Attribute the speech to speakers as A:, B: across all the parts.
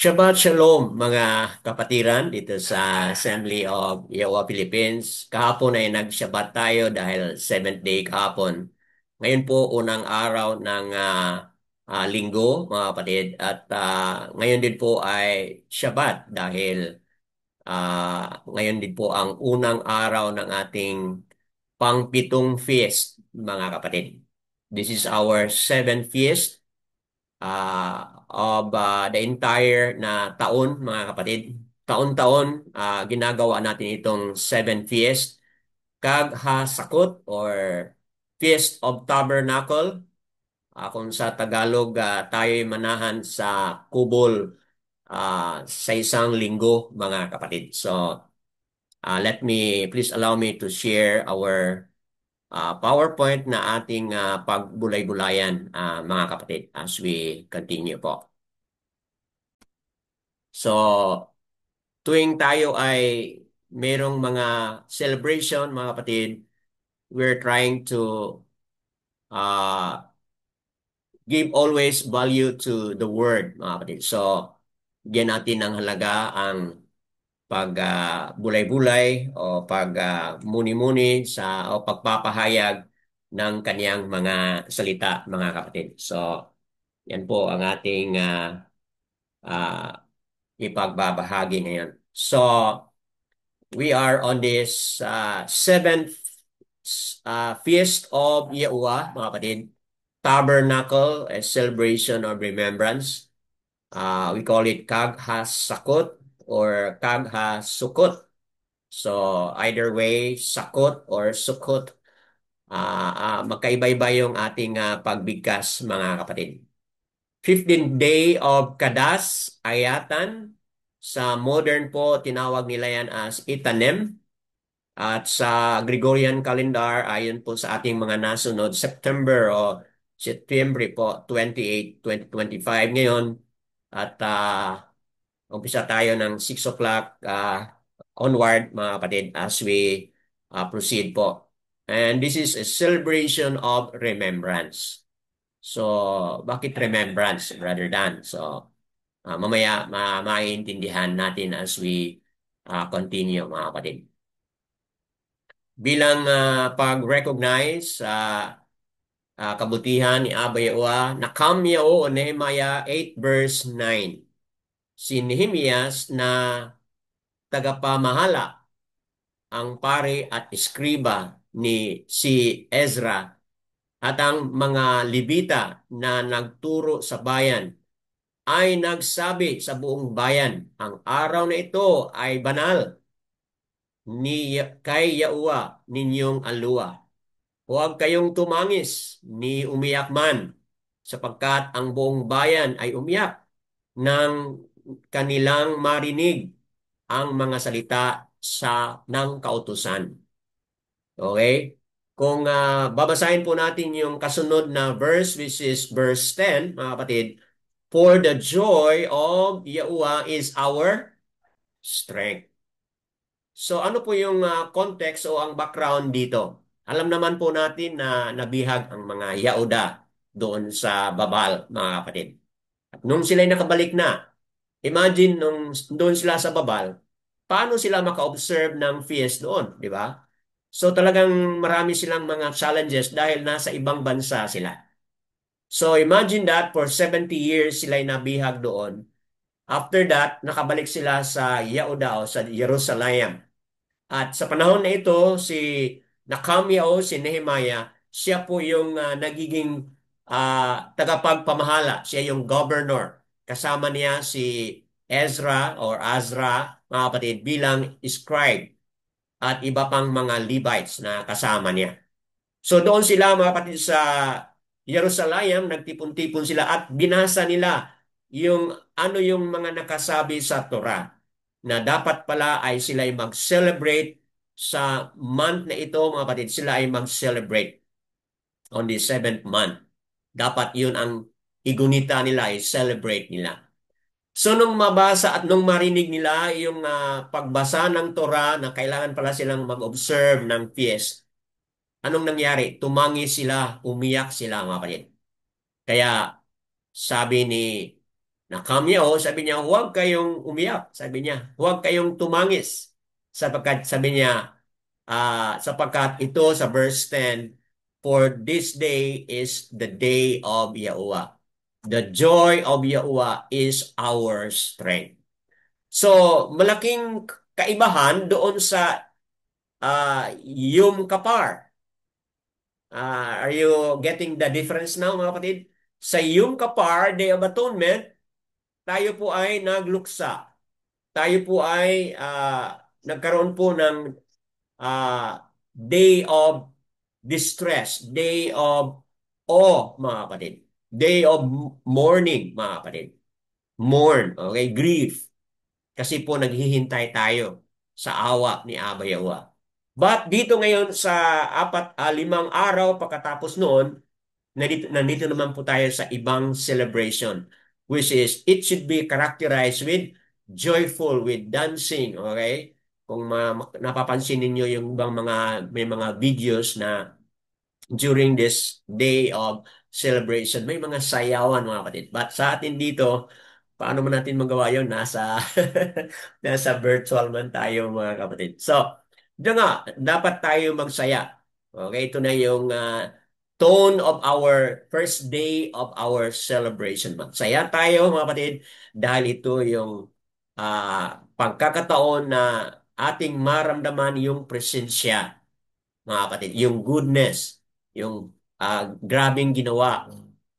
A: Shabbat Shalom mga kapatiran dito sa Assembly of Yahweh Philippines. Kahapon ay nag-Shabbat tayo dahil seventh day kahapon. Ngayon po unang araw ng linggo mga kapatid at ngayon din po ay Shabbat dahil ngayon din po ang unang araw ng ating pangpitong feast mga kapatid. This is our seventh feast of the entire na taon, mga kapatid. Taon-taon, ginagawa natin itong seven feast, Kag HaSakot or Feast of Tabernacle. Kung sa Tagalog, tayo'y manahan sa kubol sa isang linggo, mga kapatid. So, please allow me to share our PowerPoint na ating pagbulay-bulayan, mga kapatid, as we continue po. So, tuwing tayo ay merong mga celebration, mga kapatid, we're trying to uh, give always value to the word, mga kapatid. So, bigyan natin ng halaga ang pag-bulay-bulay o pag-muni-muni o pagpapahayag ng kaniyang mga salita, mga kapatid. So, yan po ang ating uh, ipagbabahagi ngayon. So, we are on this seventh Feast of Yahuwah, mga kapatid. Tabernacle, a celebration of remembrance. We call it Kag HaSakot or Kag HaSukot. So, either way, Sakot or Sukot, magkaiba-iba yung ating pagbigkas, mga kapatid. 15th day of Kadas, Ayatan. Sa modern po, tinawag nila yan as Itanem. At sa Gregorian calendar, ayon po sa ating mga nasunod, September po, 28, 2025 ngayon. At umpisa tayo ng 6 o'clock onward, mga kapatid, as we proceed po. And this is a celebration of remembrance. So, bakit remembrance rather than? So, mamaya maintindihan natin as we continue, mga kapatid. Bilang pag-recognize sa kabutihan ni Abba Yahuwah, nakamyao o Nehemiah 8 verse 9. Si Nehemias na tagapamahala ang pare at eskriba ni si Ezra at ang mga Libita na nagturo sa bayan ay nagsabi sa buong bayan, ang araw na ito ay banal ni kay Yahuwah ninyong alua. Huwag kayong tumangis ni umiyak man, sapagkat ang buong bayan ay umiyak nang kanilang marinig ang mga salita ng kautusan. Okay? Kung babasahin po natin yung kasunod na verse, which is verse 10, mga kapatid, for the joy of Yahuwah is our strength. So ano po yung context o ang background dito? Alam naman po natin na nabihag ang mga Yahuda doon sa Babal, mga kapatid. At nung sila'y nakabalik na, imagine nung doon sila sa Babal, paano sila maka-observe ng feast doon, di ba? So talagang marami silang mga challenges dahil nasa ibang bansa sila. So imagine that for 70 years sila'y nabihag doon. After that, nakabalik sila sa Yehuda o sa Jerusalem. At sa panahon na ito, si Nakamia o si Nehemiah, siya po yung nagiging tagapagpamahala. Siya yung governor. Kasama niya si Ezra or Azra, mga kapatid, bilang scribe at iba pang mga Levites na kasama niya. So doon sila, mga kapatid, sa Jerusalem, nagtipon-tipon sila at binasa nila yung ano yung mga nakasabi sa Torah na dapat pala ay sila ay mag-celebrate sa month na ito, mga kapatid, sila ay mag-celebrate on the seventh month. Dapat yun ang igunita nila, ay celebrate nila. So nung mabasa at nung marinig nila yung pagbasa ng Torah na kailangan pala silang mag-observe ng feast, anong nangyari? Tumangi sila, umiyak sila, mga kapatid. Kaya sabi ni Nakamyao, sabi niya, huwag kayong umiyak. Sabi niya, huwag kayong tumangis. Sapagkat sabi niya, sapagkat ito sa verse 10, for this day is the day of Yahuwah. The joy of Yahuwah is our strength. So, malaking kaibahan doon sa Yom Kippur. Are you getting the difference now, mga kapatid? Sa Yom Kippur, Day of Atonement, tayo po ay nagluksa. Tayo po ay nagkaroon po ng day of distress, day of awe, mga kapatid. Day of mourning, mga kapatid. Mourn, okay? Grief. Kasi po naghihintay tayo sa awa ni Aba Yawa. But dito ngayon sa limang araw pagkatapos noon, nandito naman po tayo sa ibang celebration, which is it should be characterized with joyful, with dancing, okay? Kung napapansin ninyo yung ibang may mga videos na during this day of celebration, may mga sayawan mga kapatid. But sa atin dito, paano man natin magawa yun? Nasa virtual man tayo mga kapatid. So, diyan nga, dapat tayo magsaya. Okay, ito na yung tone of our first day of our celebration. Magsaya tayo mga kapatid dahil ito yung pagkakataon na ating maramdaman yung presensya mga kapatid, yung goodness, yung grabing ginawa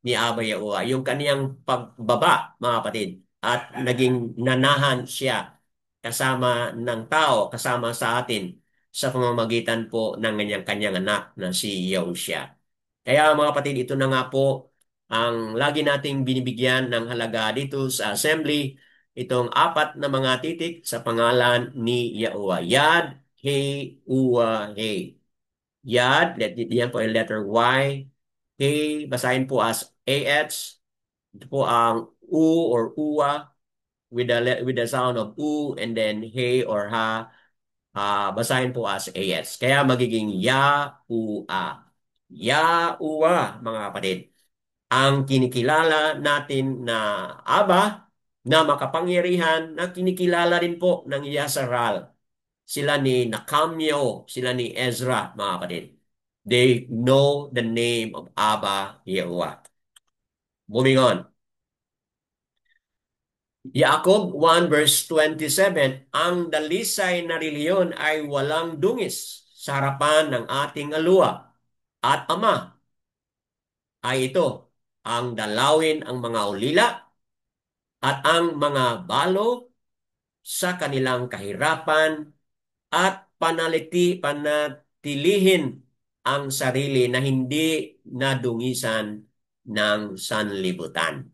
A: ni Aba Yahuwah, yung kaniyang pagbaba, mga kapatid, at naging nanahan siya kasama ng tao, kasama sa atin sa pamamagitan po ng kanyang anak na si Yahushua. Kaya mga kapatid, ito na nga po ang lagi nating binibigyan ng halaga dito sa assembly, itong apat na mga titik sa pangalan ni Yahuwah. Yad, He, Uwa, He. Yad, yan po yung letter Y. K, basahin po as AH. Ito po ang U or UWA with the sound of U and then He or Ha. Basahin po as AS. Kaya magiging Ya-U-A. Ya-U-A, mga kapatid. Ang kinikilala natin na Aba, na makapangyarihan, na kinikilala rin po ng Yasaral. Sila ni Nakamyo, sila ni Ezra, mga kapatid. They know the name of Abba Yehovah. Moving on. Jacob 1 verse 27, ang dalisay na reliyon ay walang dungis sa harapan ng ating alua at ama ay ito, ang dalawin ang mga ulila at ang mga balo sa kanilang kahirapan at panatilihin ang sarili na hindi nadungisan ng sanlibutan.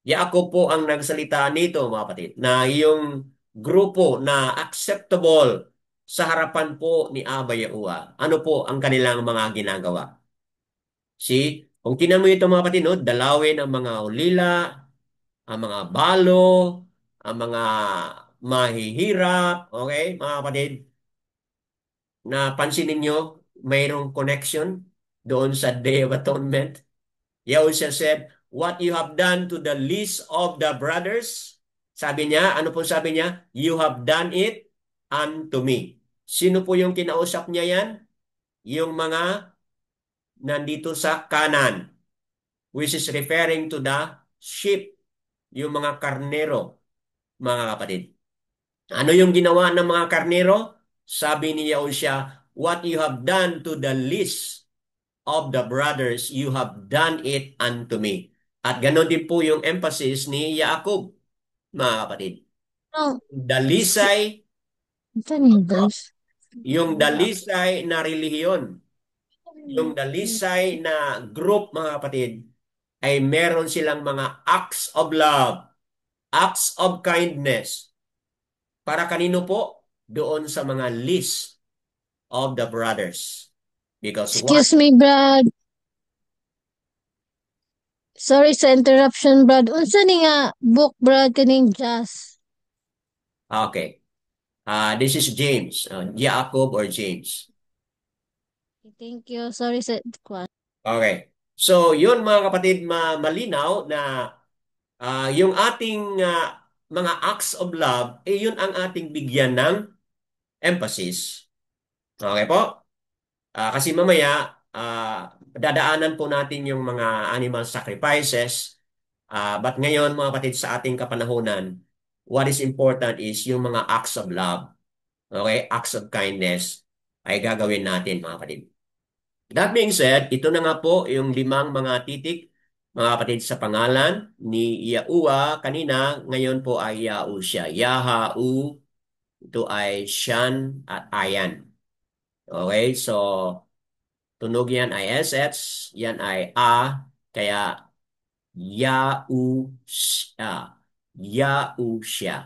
A: Yakob po ang nagsalita nito, mga kapatid, na yung grupo na acceptable sa harapan po ni Aba Yahuwah. Ano po ang kanilang mga ginagawa? See, kung tinan mo ito mga kapatid, no, dalawin ang mga ulila, ang mga balo, ang mga mahihirap, okay, mga kapatid, napansin ninyo, mayroong connection doon sa Day of Atonement. Yahushua said, what you have done to the least of the brothers, sabi niya, ano po sabi niya? You have done it unto me. Sino po yung kinausap niya yan? Yung mga nandito sa kanan, which is referring to the sheep, yung mga karnero, mga kapatid. Ano yung ginawa ng mga karnero? Sabi ni Yahushua, what you have done to the least of the brothers, you have done it unto me. At ganoon din po yung emphasis ni Yaakov, mga kapatid.
B: No,
A: Dalisay,
B: saan yung verse?
A: yung dalisay na relihiyon, yung dalisay na group, mga kapatid, ay meron silang mga acts of love, acts of kindness. Para kanino po? Doon sa mga least of the brothers. Because what?
B: Excuse me, Brad. Sorry sa interruption, Brad. Unsa ni nga book, Brad, kaning jazz?
A: Okay. This is James, Jacob or James.
B: Thank you. Sorry sa kwan.
A: Okay. So, yun mga kapatid, malinaw na Yung ating mga acts of love, yun ang ating bigyan ng emphasis. Okay po? Kasi mamaya, dadaanan po natin yung mga animal sacrifices. But ngayon, mga kapatid, sa ating kapanahunan, what is important is yung mga acts of love. Okay? Acts of kindness ay gagawin natin, mga kapatid. That being said, ito na nga po yung limang mga titik, mga kapatid, sa pangalan ni Yahuwah kanina. Ngayon po ay Yahusha. Yahu, ito ay Shan at Ayan. Okay, so tunog yan ay SH, yan ay A, kaya Yahusha. Yahusha.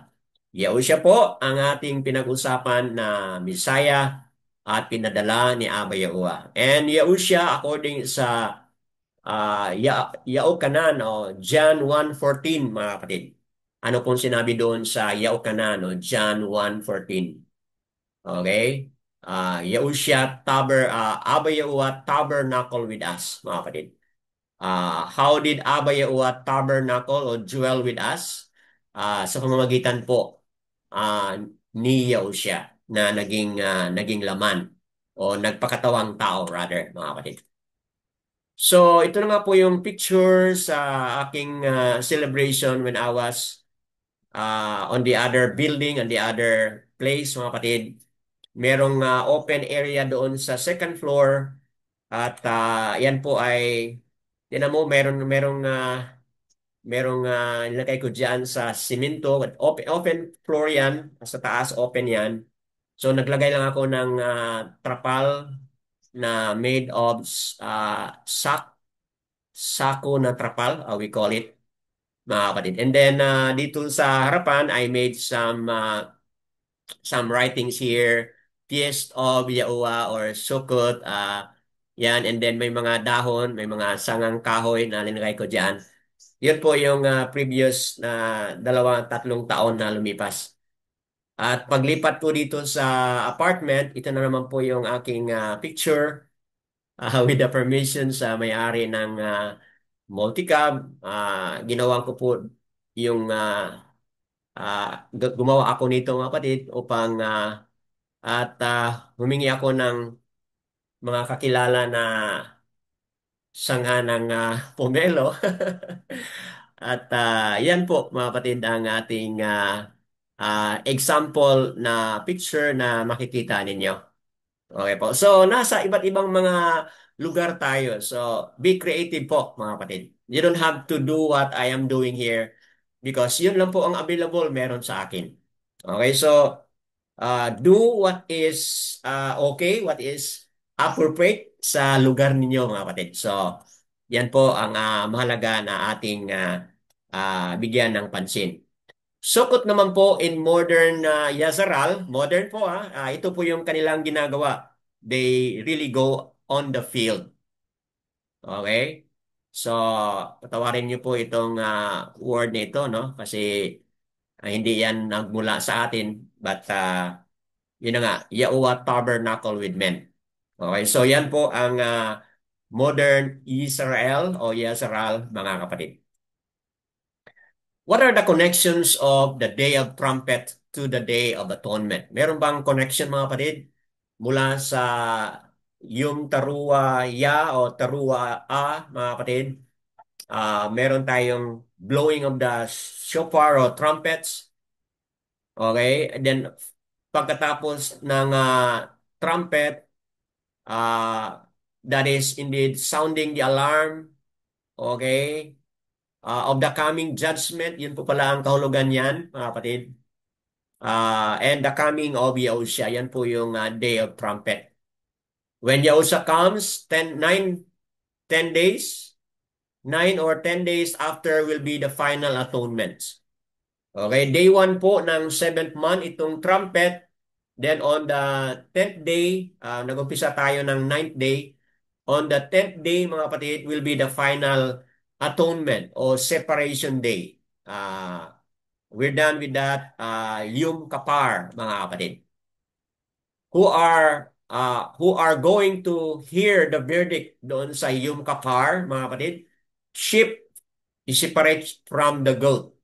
A: Yahusha po ang ating pinag-usapan na Misaya at pinadala ni Abba Yahuwah. And Yahusha, according sa Yaokanan o John 1:14, mga kapatid. Ano pong sinabi doon sa Yaokanan o John 1:14? Okay? Yahusha Abba Yahuwah tabernacle with us, mga kapatid. How did Abba Yahuwah tabernacle o dwell with us? Sa pamamagitan po ah, ni Yahusha na naging laman o nagpakatawang tao rather, mga kapatid. So, ito na nga po yung picture sa aking celebration when I was on the other building, on the other place, mga kapatid. Merong open area doon sa second floor at yan po ay, tinan mo, merong nilagay ko dyan sa simento. Open floor yan, sa taas open yan. So, naglagay lang ako ng trapal na made of sack sako na trapal, we call it, mga kapatid. And then dito sa harapan, I made some writings here, Fiest of Yahuwah or Sukkot, yan. And then may mga dahon, may mga sangang kahoy na linagay ko dyan. Yun po yung previous na 2-3 taon na lumipas. At paglipat ko dito sa apartment, ito na naman po yung aking picture with the permission sa may-ari ng multicab. Ginawan ko po yung gumawa ako nito, mga kapatid, upang at humingi ako ng mga kakilala na sangha ng pomelo. At yan po, mga kapatid, ang ating example na picture na makikita ninyo. Okay po. So, nasa iba't ibang mga lugar tayo. So, be creative po, mga kapatid. You don't have to do what I am doing here because yun lang po ang available meron sa akin. Okay, so do what is okay, what is appropriate sa lugar ninyo, mga kapatid. So, yan po ang mahalaga na ating bigyan ng pansin. Sukot naman po in modern Yazaral, modern po ito po yung kanilang ginagawa. They really go on the field. Okay? So, patawarin niyo po itong word na ito, no? Kasi hindi yan nagmula sa atin, but yun na nga, Yahuwah tabernacle with men. Okay, so yan po ang modern Israel o Yisrael, mga kapatid. What are the connections of the Day of Trumpet to the Day of Atonement? Meron bang connection, mga kapatid? Mula sa Yom Teruah Ya o Teruah A, mga kapatid. Meron tayong blowing of the shofar o trumpets. Okay? And then, pagkatapos ng trumpet, that is indeed sounding the alarm, okay, of the coming judgment. Yun po pala ang kahulugan yan, mga kapatid. And the coming of Yahushua. Yan po yung day of trumpet. When Yahushua comes, 10 days, 9 or 10 days after will be the final atonement. Okay, day 1 po ng 7th month itong trumpet. Then on the 10th day, nag-umpisa tayo ng 9th day. On the 10th day, mga kapatid, will be the final atonement or separation day. We're done with that. Yom Kippur, mga kapatid. Who are going to hear the verdict doon sa Yom Kippur, mga kapatid? Sheep I-separate from the goat.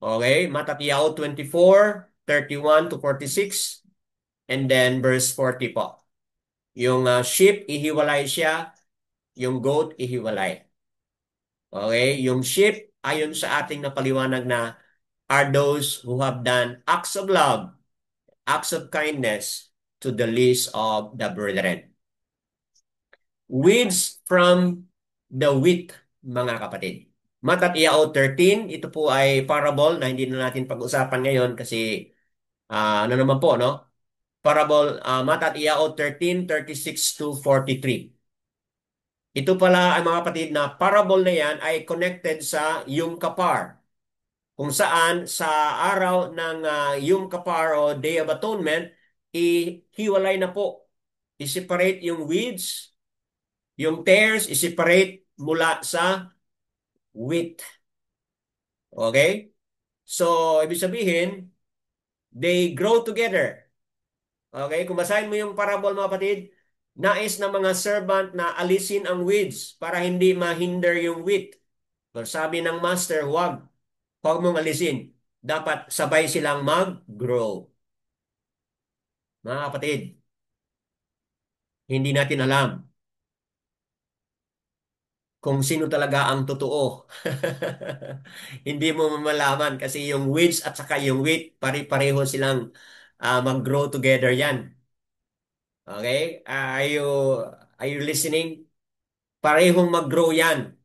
A: Okay, Matatiao 24:31 to 46, and then verse 40 po. Yung sheep, ihiwalay siya. Yung goat, ihiwalay. Okay, yung sheep, ayon sa ating napaliwanag na, are those who have done acts of love, acts of kindness to the least of the brethren. Weeds from the wheat, mga kapatid. Matatiao 13, ito po ay parable na hindi na natin pag-usapan ngayon kasi ano naman po, no? Parable, Matatiao 13:36 to 43. Ito pala ay mga kapatid na parable na yan ay connected sa Yom Kippur, kung saan sa araw ng Yom Kippur o Day of Atonement, ihiwalay na po. I-separate yung weeds, yung tares, i-separate mula sa wheat. Okay? So, ibig sabihin, they grow together. Okay? Kung basahin mo yung parable mga kapatid, nais ng mga servant na alisin ang weeds para hindi mahinder yung wheat. So, sabi ng master, huwag mong alisin. Dapat sabay silang mag-grow. Mga kapatid, hindi natin alam kung sino talaga ang totoo. Hindi mo mamalaman kasi yung weeds at saka yung wheat, pare-pareho silang mag-grow together yan. Okay? Are you listening? Parehong mag-grow yan.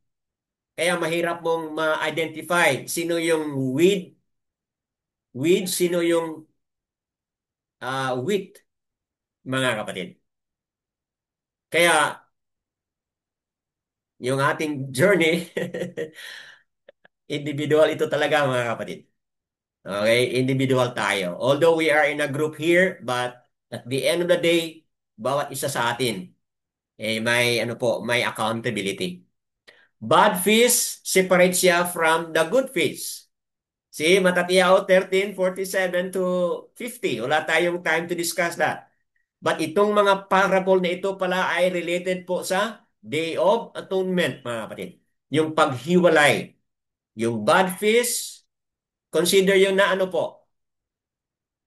A: Kaya mahirap mong ma-identify sino yung weed, sino yung wheat, mga kapatid. Kaya yung ating journey, individual ito talaga mga kapatid. Okay? Individual tayo. Although we are in a group here, but at the end of the day, bawat isa sa atin, may ano po, may accountability. Bad fish separates siya from the good fish. See, Matatiao 13:47 to 50. Wala tayong time to discuss that. But itong mga parable na ito pala ay related po sa Day of Atonement, mga kapatid. Yung paghiwalay. Yung bad fish, consider yung na ano po,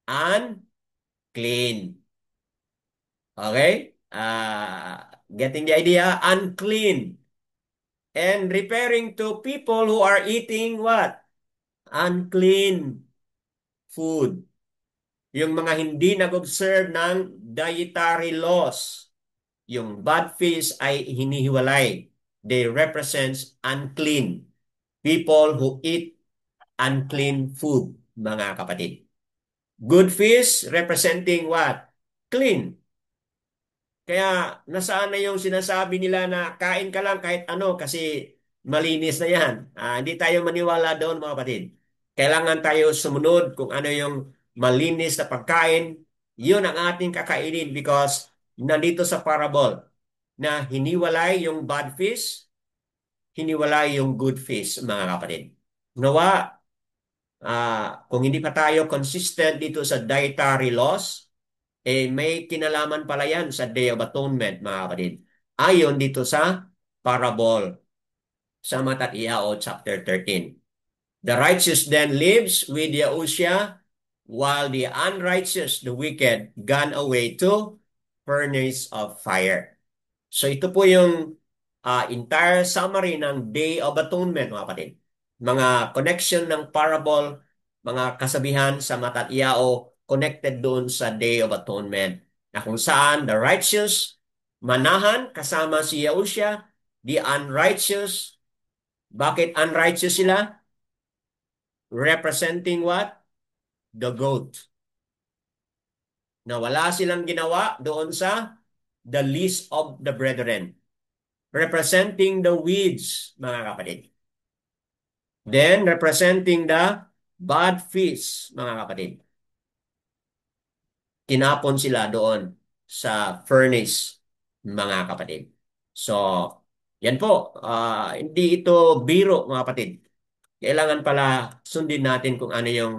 A: unclean. Okay? Getting the idea? Unclean. And referring to people who are eating what? Unclean food. Yung mga hindi nag-observe ng dietary laws. Yung bad fish ay hinihiwalay. They represents unclean. People who eat unclean food, mga kapatid. Good fish representing what? Clean. Kaya nasaan na yung sinasabi nila na kain ka lang kahit ano kasi malinis na yan. Hindi tayo maniwala doon mga kapatid. Kailangan tayo sumunod kung ano yung malinis na pagkain. Yun ang ating kakainin because nandito sa parable na hiniwalay yung bad fish, hiniwalay yung good fish mga kapatid. Nawa, kung hindi pa tayo consistent dito sa dietary laws, may kinalaman pala yan sa Day of Atonement, mga kapatid. Ayon dito sa parable sa Matatiao chapter 13. The righteous then lives with Yahushua, while the unrighteous, the wicked, gone away to furnace of fire. So ito po yung entire summary ng Day of Atonement, mga kapatid. Mga connection ng parable, mga kasabihan sa Matatiao connected doon sa Day of Atonement, na kung saan the righteous manahan kasama si Yahushua, the unrighteous, bakit unrighteous sila? Representing what? The goat. Na wala silang ginawa doon sa the least of the brethren. Representing the weeds, mga kapatid. Then, representing the bad fish, mga kapatid. Tinapon sila doon sa furnace, mga kapatid. So, yan po. Hindi ito biro, mga kapatid. Kailangan pala sundin natin kung ano yung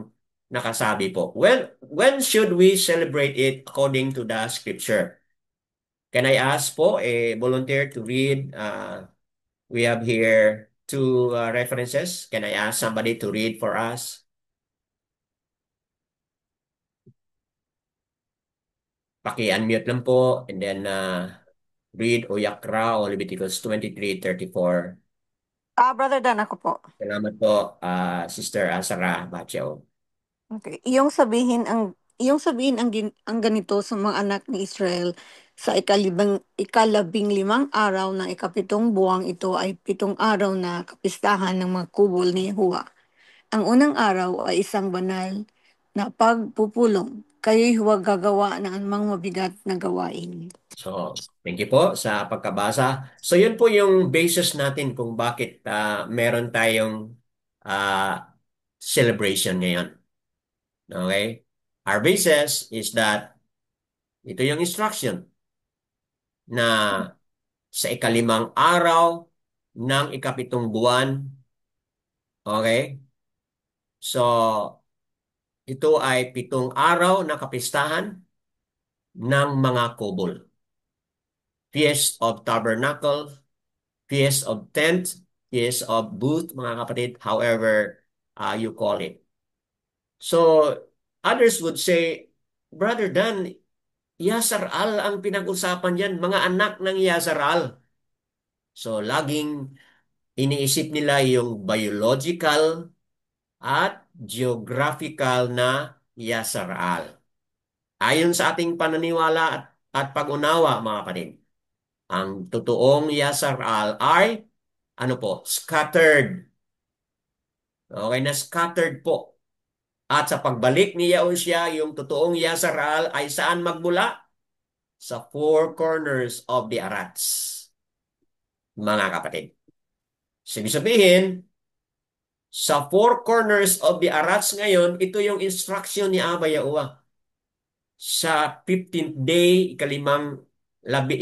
A: nakasabi po. Well, when should we celebrate it according to the scripture? Can I ask po a volunteer to read? We have here two references? Can I ask somebody to read for us? Paki-unmute lang po and then read o Yakra o Leviticus 23:34.
C: Brother Dan, ako po.
A: Salamat po, Sister Asara Bacho.
C: Okay. Iyong sabihin ang ganito sa mga anak ni Israel sa ikalabing limang araw ng ikapitong buwang ito ay pitong araw na kapistahan ng mga kubol ni Yahuwah. Ang unang araw ay isang banal na pagpupulong. Kayo'y huwag gagawa ng anumang mabigat na gawain.
A: So, thank you po sa pagkabasa. So, yun po yung basis natin kung bakit meron tayong ah, celebration ngayon. Okay? Our basis is that ito yung instruction na sa ikalimang araw ng ikapitong buwan, okay? So, ito ay pitong araw na kapistahan ng mga kubol. Feast of Tabernacle, Feast of Tent, Feast of Booth, mga kapatid, however you call it. So, others would say, Brother Dan, Yasar-al ang pinag-usapan yan, mga anak ng Yasar-al. So, laging iniisip nila yung biological at geographical na Yasar-al. Ayon sa ating pananiwala at pag-unawa, mga kapatid, ang totoong Yasar-al ay, ano po, scattered. Okay na scattered po. At sa pagbalik ni Yahushua, yung totoong Yasar-al ay saan magmula? Sa four corners of the Arats, mga kapatid. So, ibig sabihin, sa four corners of the Arats ngayon, ito yung instruction ni Abba Yahuwah. Sa 15th day,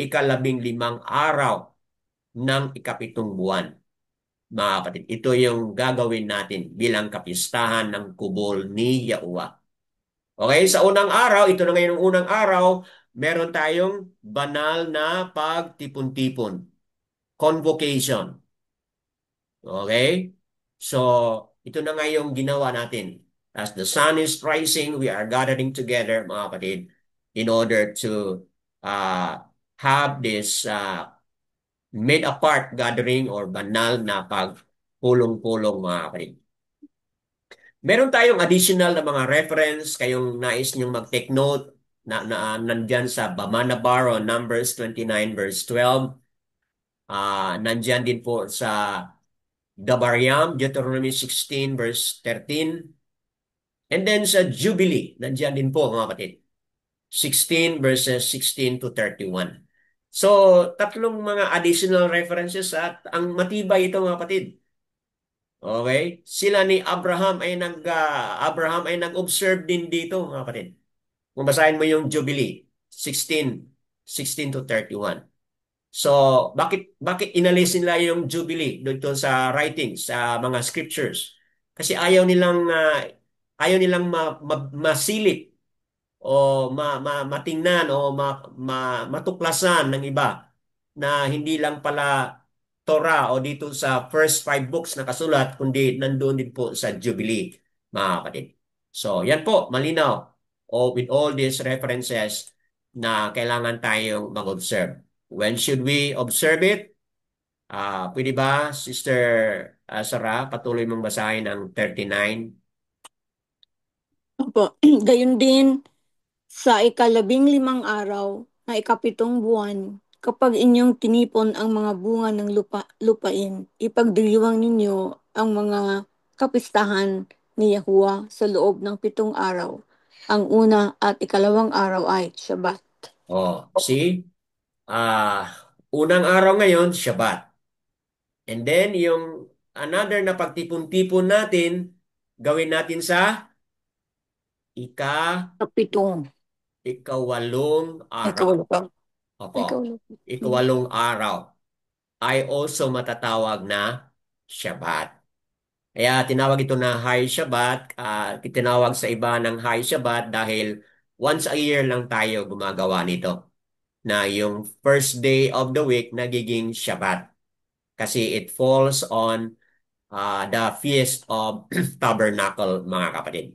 A: ikalabing limang araw ng ikapitong buwan. Mga kapatid, ito yung gagawin natin bilang kapistahan ng kubol ni Yahuwah. Okay, sa unang araw, ito na ngayon ang unang araw, meron tayong banal na pagtipon-tipon. Convocation. Okay? So, ito na nga yung ginawa natin. As the sun is rising, we are gathering together, mga kapatid, in order to uh, have this made-apart gathering or banal na pagpulong-pulong, mga kapatid. Meron tayong additional na mga reference, kayong nais niyong mag-take note, nandyan sa Bamanabar o Numbers 29 verse 12. Nandyan din po sa Dabaryam, Deuteronomy 16 verse 13. And then sa Jubilee, nandiyan din po mga kapatid. 16 verses 16 to 31. So, tatlong mga additional references at ang matibay ito mga kapatid. Okay? Sila ni Abraham ay nag-observe din dito mga kapatid. Kung basahin mo yung Jubilee 16 to 31. So, bakit inalis nila yung Jubilee dito sa writings, sa mga scriptures? Kasi ayaw nilang masilip o matingnan o matuklasan ng iba na hindi lang pala Torah o dito sa first five books na kasulat, kundi nandoon din po sa Jubilee, mga kapatid. So, yan po, malinaw. With all these references na kailangan tayong mag-observe. When should we observe it? Pwede ba, Sister Sarah, patuloy mong basahin ang 39?
C: Opo. Gayun din, sa ikalabing limang araw na ikapitong buwan, kapag inyong tinipon ang mga bunga ng lupain, ipagdiriwang ninyo ang mga kapistahan ni Yahuwah sa loob ng pitong araw. Ang una at ikalawang araw ay Shabbat.
A: Oh, see? Unang araw ngayon, Shabbat. And then, yung another na pagtipon-tipon natin, gawin natin sa ika,
C: Kapitong.
A: ikawalong araw.
C: Ikaw lang.
A: Opo,
C: Ikaw lang.
A: ikawalong araw ay also matatawag na Shabbat. Kaya tinawag ito na High Shabbat. Tinawag sa iba ng High Shabbat dahil once a year lang tayo gumagawa nito. Na yung first day of the week nagiging Shabbat. kasi it falls on the Feast of Tabernacle, mga kapatid.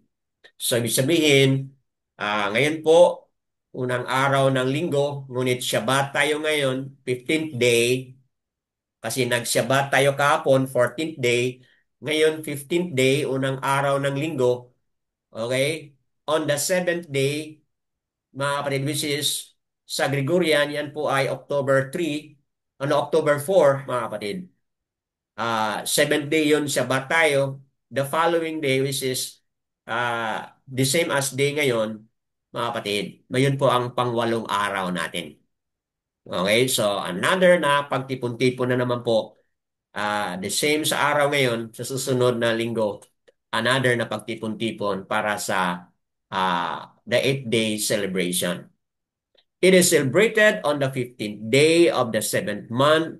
A: So, ibig sabihin, ngayon po, unang araw ng linggo, ngunit Shabbat tayo ngayon, 15th day, kasi nag-Shabbat tayo kahapon, 14th day, ngayon 15th day, unang araw ng linggo, okay? On the 7th day, mga kapatid, which is sa Gregorian, yan po ay October 3, October 4, mga kapatid. 7th day yun, Shabbat tayo. The following day, which is the same as day ngayon, mga kapatid, ngayon po ang pangwalong araw natin. Okay, so another na pagtipon-tipon na naman po, the same sa araw ngayon, sa susunod na linggo, another na pagtipon-tipon para sa the 8th day celebration. It is celebrated on the 15th day of the 7th month.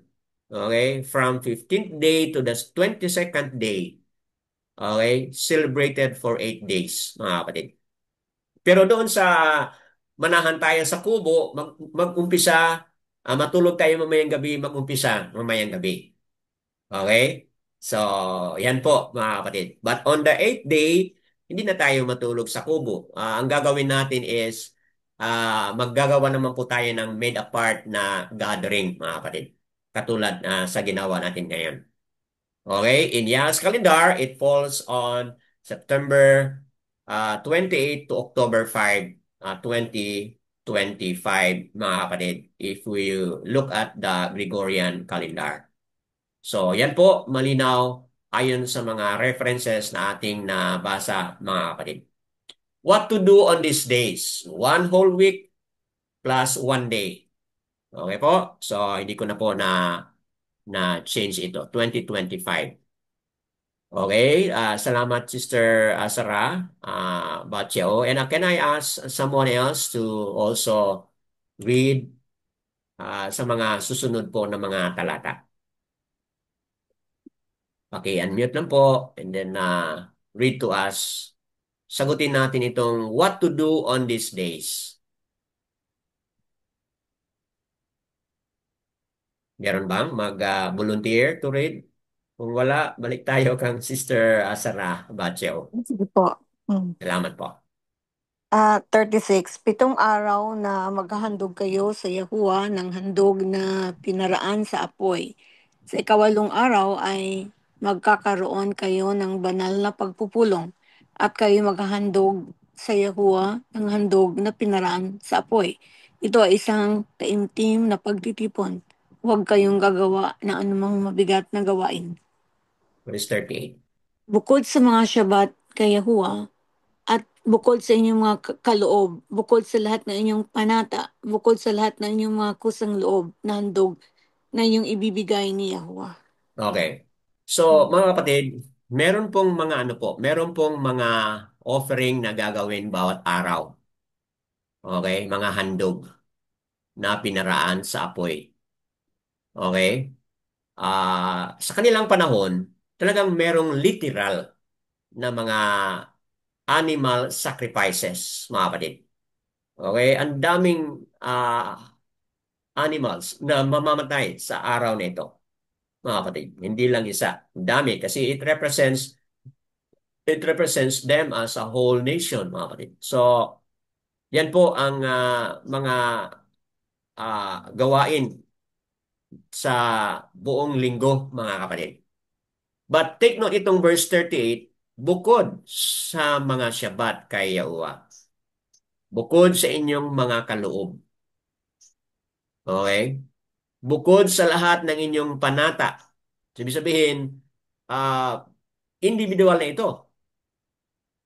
A: Okay, from 15th day to the 22nd day. Okay, celebrated for 8 days, mga kapatid. Pero doon sa manahan tayo sa kubo, mag-umpisa, matulog tayo mamayang gabi, mag-umpisa mamayang gabi. Okay? So, yan po, mga kapatid. But on the 8th day, hindi na tayo matulog sa kubo. Ang gagawin natin is, maggagawa naman po tayo ng made apart na gathering, mga kapatid. Katulad sa ginawa natin ngayon. Okay? In Yah's calendar, it falls on September 28 to October 5, 2025, mga kapatid, if we look at the Gregorian calendar. So, yan po, malinaw ayon sa mga references na ating nabasa, mga kapatid. What to do on these days? 1 whole week plus 1 day. Okay po? So, hindi ko na po na change ito. 2025. Okay, salamat Sister Sarah Batio. And can I ask someone else to also read sa mga susunod po na mga talata? Okay, unmute lang po and then read to us. Sagutin natin itong what to do on these days. Meron bang mag-volunteer to read? Kung wala, balik tayo kang Sister Sarah Batio.
C: Sige po.
A: Salamat po.
C: 36, 7 araw na maghahandog kayo sa Yahuwah ng handog na pinaraan sa apoy. Sa 8 araw ay magkakaroon kayo ng banal na pagpupulong at kayo maghahandog sa Yahuwah ng handog na pinaraan sa apoy. Ito ay isang taimtim na pagtitipon. Huwag kayong gagawa ng anumang mabigat na gawain.
A: Verse 38.
C: Bukod sa mga Shabbat kay Yahuwah, at bukod sa inyong mga kaloob, bukod sa lahat ng inyong panata, bukod sa lahat ng inyong mga kusang loob na handog na inyong ibibigay ni Yahuwah.
A: Okay. So, mga kapatid, meron pong mga offering na gagawin bawat araw. Okay? Mga handog na pinaraan sa apoy. Okay? Sa kanilang panahon, talagang merong literal na mga animal sacrifices, mga kapatid. Okay? Ang daming animals na mamamatay sa araw na ito, mga kapatid. Hindi lang isa. Ang dami kasi it represents them as a whole nation, mga kapatid. So, yan po ang mga gawain sa buong linggo, mga kapatid. But take note itong verse 38, bukod sa mga Shabbat kay Yahuwah, bukod sa inyong mga kaloob. Okay? Bukod sa lahat ng inyong panata. Ibig sabihin, individual na ito.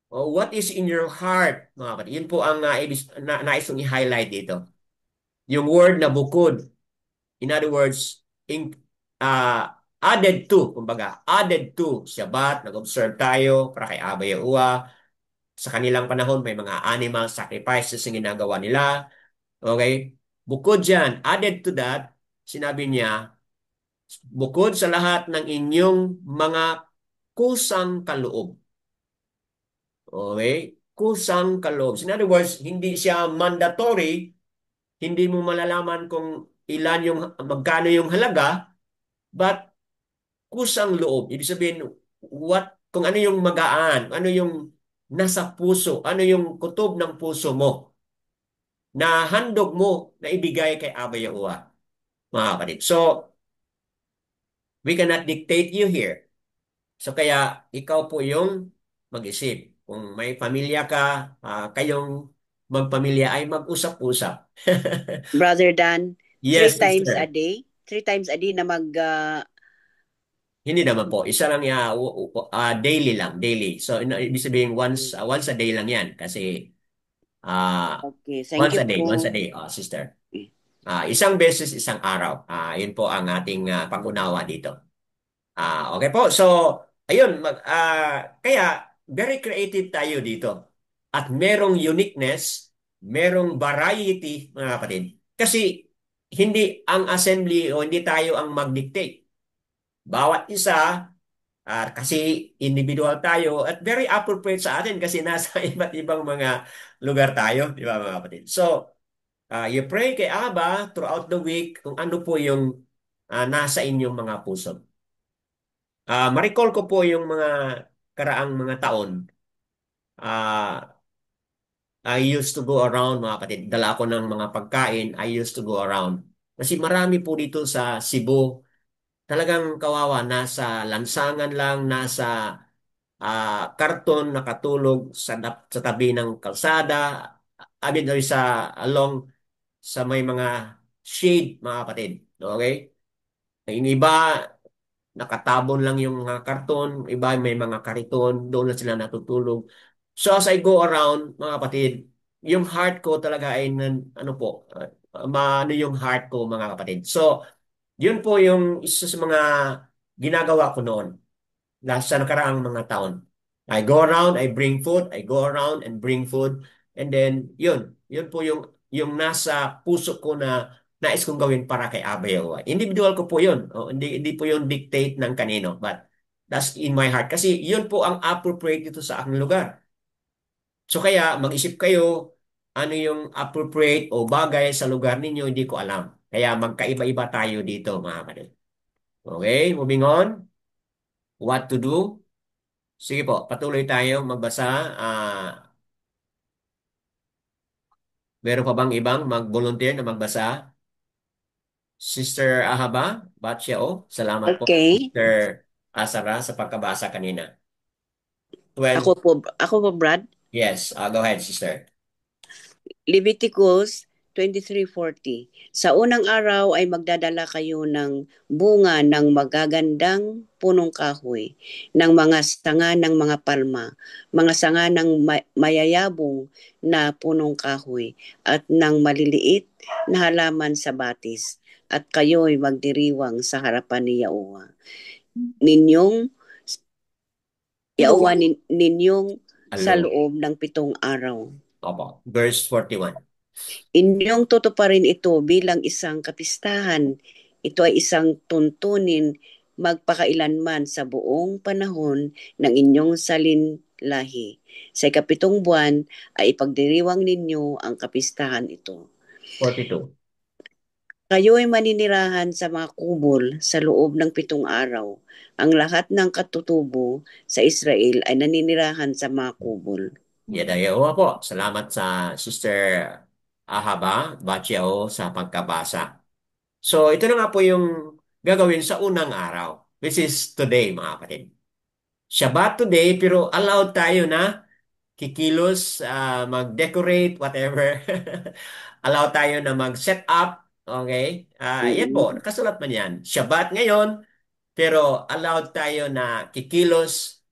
A: What is in your heart, mga kapatid? Yun po ang nais kong i-highlight dito. Yung word na bukod. In other words, added to, kumbaga, added to Shabbat, nag-observe tayo para kay Abba Yahuwah. Sa kanilang panahon, may mga animal sacrifices yung ginagawa nila. Okay? Bukod dyan, added to that, sinabi niya, bukod sa lahat ng inyong mga kusang kaloob. Okay? Kusang kaloob. In other words, hindi siya mandatory, hindi mo malalaman kung magkano yung halaga, but kusang loob. Ibig sabihin, kung ano yung magaan, ano yung nasa puso, ano yung kutob ng puso mo na handog mo na ibigay kay Aba Yahuwah, mga kapatid. So, we cannot dictate you here. So, kaya ikaw po yung mag-isip. Kung may pamilya ka, kayong magpamilya ay mag-usap-usap.
D: Brother Dan, three
A: Yes,
D: times a
A: sister.
D: day? 3 times a day na mag...
A: Hindi naman po. Isa lang ya daily lang, daily. So ibig sabihin once a day lang 'yan kasi
D: okay, thank
A: once
D: you
A: a day, once
D: po.
A: a day, sister. Isang beses isang araw. 'Yun po ang ating pag-unawa dito. Okay po. So ayun, kaya very creative tayo dito. At merong uniqueness, merong variety mga kapatid. Kasi hindi ang assembly o hindi tayo ang mag-dictate. Bawat isa kasi individual tayo at very appropriate sa atin kasi nasa iba't ibang mga lugar tayo, di ba mga kapatid? So, you pray kay Aba throughout the week kung ano po yung nasa inyong mga puso. Ma-recall ko po yung mga karaang mga taon. Ah, I used to go around mga kapatid. Dala ako ng mga pagkain. I used to go around. Kasi marami po dito sa Cebu. Talagang kawawa. Nasa lansangan lang, nasa karton nakatulog sa tabi ng kalsada, I mean, or sa may mga shade, mga kapatid. Okay? Yung iba, nakatabon lang yung mga karton, iba may mga kariton, doon na sila natutulog. So as I go around, mga kapatid, yung heart ko talaga ay ano po, maano yung heart ko, mga kapatid. So, yun po yung isa sa mga ginagawa ko noon sa nakaraang mga taon. I go around, I bring food, I go around and bring food, and then yun po yung nasa puso ko na nais kong gawin para kay Abba Yahuwah. Individual ko po yun. Hindi po yung dictate ng kanino, but that's in my heart. Kasi yun po ang appropriate dito sa aking lugar. So kaya mag-isip kayo ano yung appropriate o bagay sa lugar ninyo, hindi ko alam. Kaya magkaiba-iba tayo dito, mga kapatid. Okay, moving on. What to do? Sige po, patuloy tayo magbasa. Meron pa bang ibang mag-volunteer na magbasa? Sister Ahaba, Batchao, salamat po.
D: Okay.
A: Sister Asara sa pagkabasa kanina.
D: Ako
A: 12,
D: po, ako po, Brad.
A: yes, go ahead, sister.
D: Leviticus 23:40. Sa unang araw ay magdadala kayo ng bunga ng magagandang punong kahoy, ng mga sanga ng mga palma, mga sanga ng mayayabong na punong kahoy, at ng maliliit na halaman sa batis. At kayo'y magdiriwang sa harapan ni Yaowa. Ninyong ninyong sa
A: Alone.
D: loob ng 7 araw.
A: Opo, verse 41.
D: Inyong tutuparin ito bilang isang kapistahan. Ito ay isang tuntunin magpakailanman sa buong panahon ng inyong salinlahi. Sa 7 buwan ay ipagdiriwang ninyo ang kapistahan ito.
A: 42.
D: Kayo'y maninirahan sa mga kubol sa loob ng 7 araw. Ang lahat ng katutubo sa Israel ay naninirahan sa mga kubol.
A: Yadayawa po. Salamat sa Sister Ahaba, Batchao sa pagkabasa. So, ito na nga po yung gagawin sa unang araw, which is today, mga kapatid. Shabbat today, pero allowed tayo na kikilos, mag-decorate, whatever. Allowed tayo na mag-set up. Okay? Yan po, nakasulat man yan. Shabbat ngayon, pero allowed tayo na kikilos,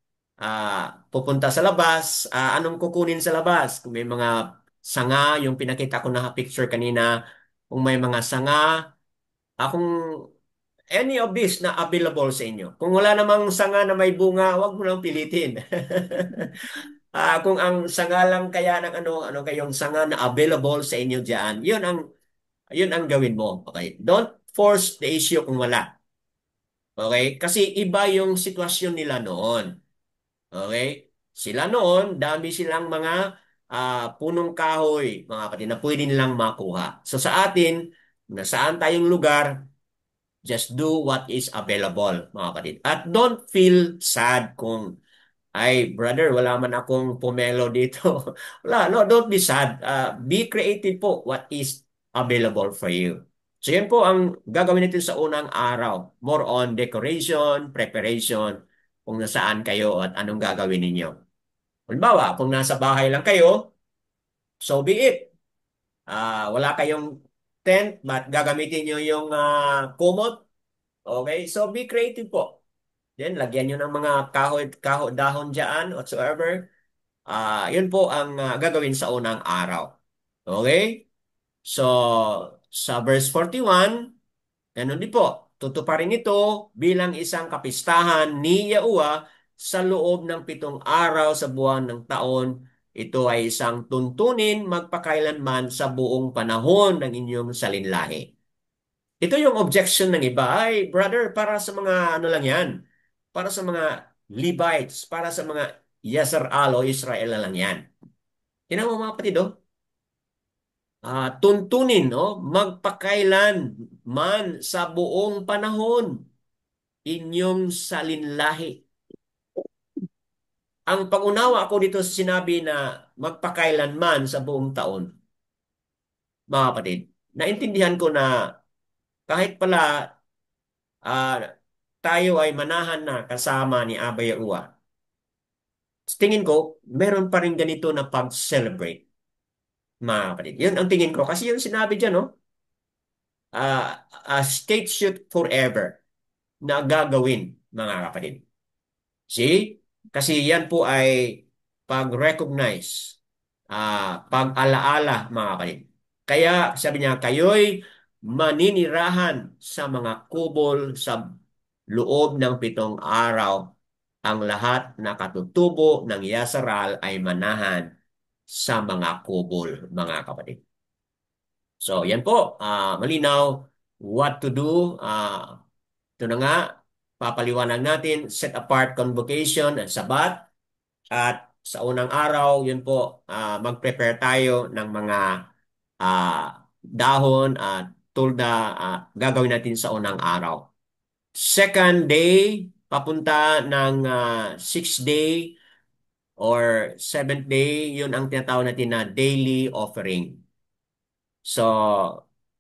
A: pupunta sa labas. Anong kukunin sa labas? Kung may mga sanga, yung pinakita ko na picture kanina, kung may mga sanga, kung any of this na available sa inyo. Kung wala namang sanga na may bunga, wag mo nang pilitin. Kung ang sanga lang kaya ng ano kayong sanga na available sa inyo diyan, yun ang gawin mo. Okay? Don't force the issue kung wala. Okay? Kasi iba yung sitwasyon nila noon. Okay? Sila noon, dami silang mga punong kahoy, mga kapatid, na pwede nilang makuha. So sa atin, nasaan tayong lugar, Just do what is available, mga kapatid. At don't feel sad kung, ay, brother, wala man akong pomelo dito. Wala, no, don't be sad. Be creative po what is available for you. So yan po ang gagawin natin sa unang araw. More on decoration, preparation, kung nasaan kayo at anong gagawin ninyo. Halimbawa, kung nasa bahay lang kayo, so be it. Wala kayong tent, but gagamitin nyo yung kumot. Okay? So be creative po. Then, lagyan nyo ng mga kahoy, dahon dyan, whatsoever. Yun po ang gagawin sa unang araw. Okay? So, sa verse 41, ganun din po. Tutuparin ito bilang isang kapistahan ni Yahuwah sa loob ng 7 araw sa buwan ng taon. Ito ay isang tuntunin magpakailanman sa buong panahon ng inyong salinlahi. Ito yung objection ng iba. Ay, brother, para sa mga ano lang yan. Para sa mga Levites, para sa mga Yasser-al o Israel na lang yan. Tinan mo mga kapatid, oh. Tuntunin, no? Magpakailan man sa buong panahon inyong salinlahi. Ang pangunawa ako dito sa sinabi na magpakailanman sa buong taon, mga kapatid, naintindihan ko na kahit pala ah, tayo ay manahan na kasama ni Abba Yahuwah, tingin ko, meron pa rin ganito na pag-celebrate, mga kapatid. Yun ang tingin ko. Kasi yung sinabi dyan, no? A state should forever na gagawin, mga kapatid. See? Kasi yan po ay pag-recognize, pag-alaala, mga kapatid. Kaya sabi niya, kayo'y maninirahan sa mga kubol sa loob ng 7 araw. Ang lahat na katutubo ng Yasaral ay manahan sa mga kubol, mga kapatid. So, yan po. Malinaw what to do. Ito na nga, papaliwanag natin, set apart convocation at sabat. At sa unang araw, yun po, mag-prepare tayo ng mga dahon at tulda gagawin natin sa unang araw. Second day, papunta ng 6th day or 7th day, yun ang tinatawag natin na daily offering. So,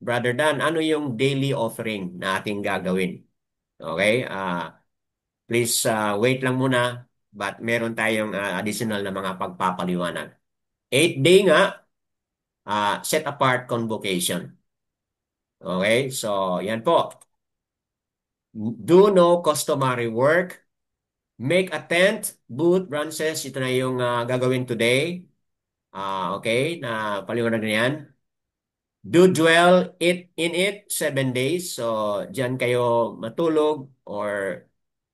A: Brother Dan, ano yung daily offering na ating gagawin? Okay? Please wait lang muna, but meron tayong additional na mga pagpapaliwanag. 8th day nga, set apart convocation. Okay? So, yan po. Do no customary work. Make a tent, booth, branches. Ito na yung gagawin today. Okay? Na paliwanag na yan. Do dwell in it 7 days. So, diyan kayo matulog or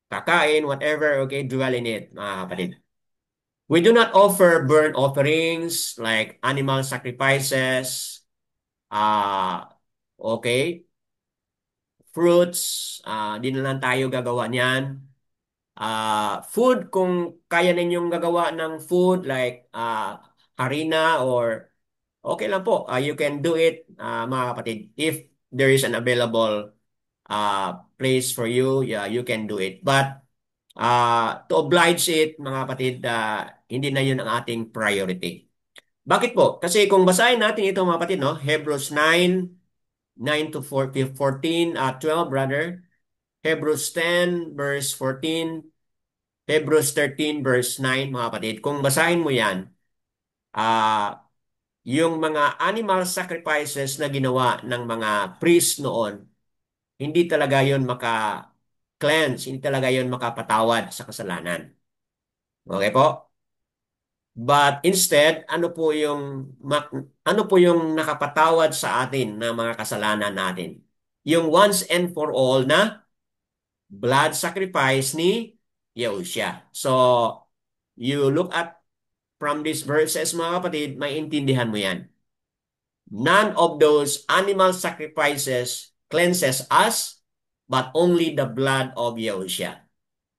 A: kakain, whatever. Okay? Dwell in it, mga kapatid. We do not offer burnt offerings like animal sacrifices. Okay? Fruits. Di na lang tayo gagawa niyan. Food, kung kaya ninyong gagawa ng food like harina or okay lang po. You can do it, mga kapatid. If there is an available place for you, yeah, you can do it. But to oblige it, mga kapatid, hindi na yun ang ating priority. Bakit po? Kasi kung basahin natin ito, mga kapatid, no? Hebrews 9 to 14, 12, brother. Hebrews 10, verse 14. Hebrews 13, verse 9, mga kapatid. Kung basahin mo yan, yung mga animal sacrifices na ginawa ng mga priest noon, hindi talaga yon maka-cleanse, hindi talaga yon makapatawad sa kasalanan. Okay po? But instead, ano po yung nakapatawad sa atin na mga kasalanan natin? Yung once and for all na blood sacrifice ni Yahushua. So, you look at from these verses, mga kapatid, maintindihan mo yan. None of those animal sacrifices cleanses us, but only the blood of Yahushua.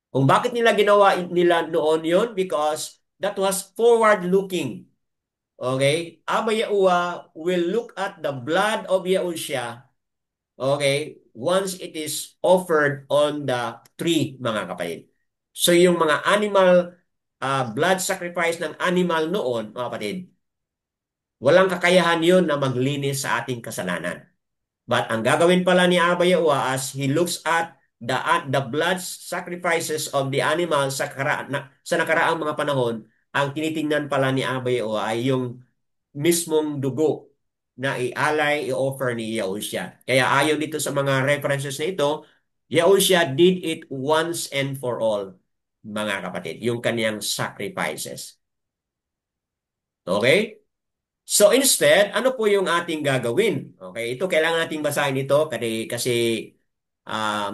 A: Kung bakit nila ginawa nila noon yun? Because that was forward-looking. Okay? Abba Yahuwah will look at the blood of Yahushua okay, once it is offered on the tree, mga kapatid. So yung mga animal, blood sacrifice ng animal noon, mga kapatid, walang kakayahan yun na maglinis sa ating kasalanan. But ang gagawin pala ni Abba Yahuwah as he looks at the blood sacrifices of the animal sa nakaraang mga panahon, ang tinitingnan pala ni Abba Yahuwah ay yung mismong dugo na ialay, i-offer ni Yahushua. Kaya ayon dito sa mga references na ito, Yahushua did it once and for all, mga kapatid, yung kaniyang sacrifices. Okay? So instead, ano po yung ating gagawin? Okay, ito kailangan nating basahin ito kasi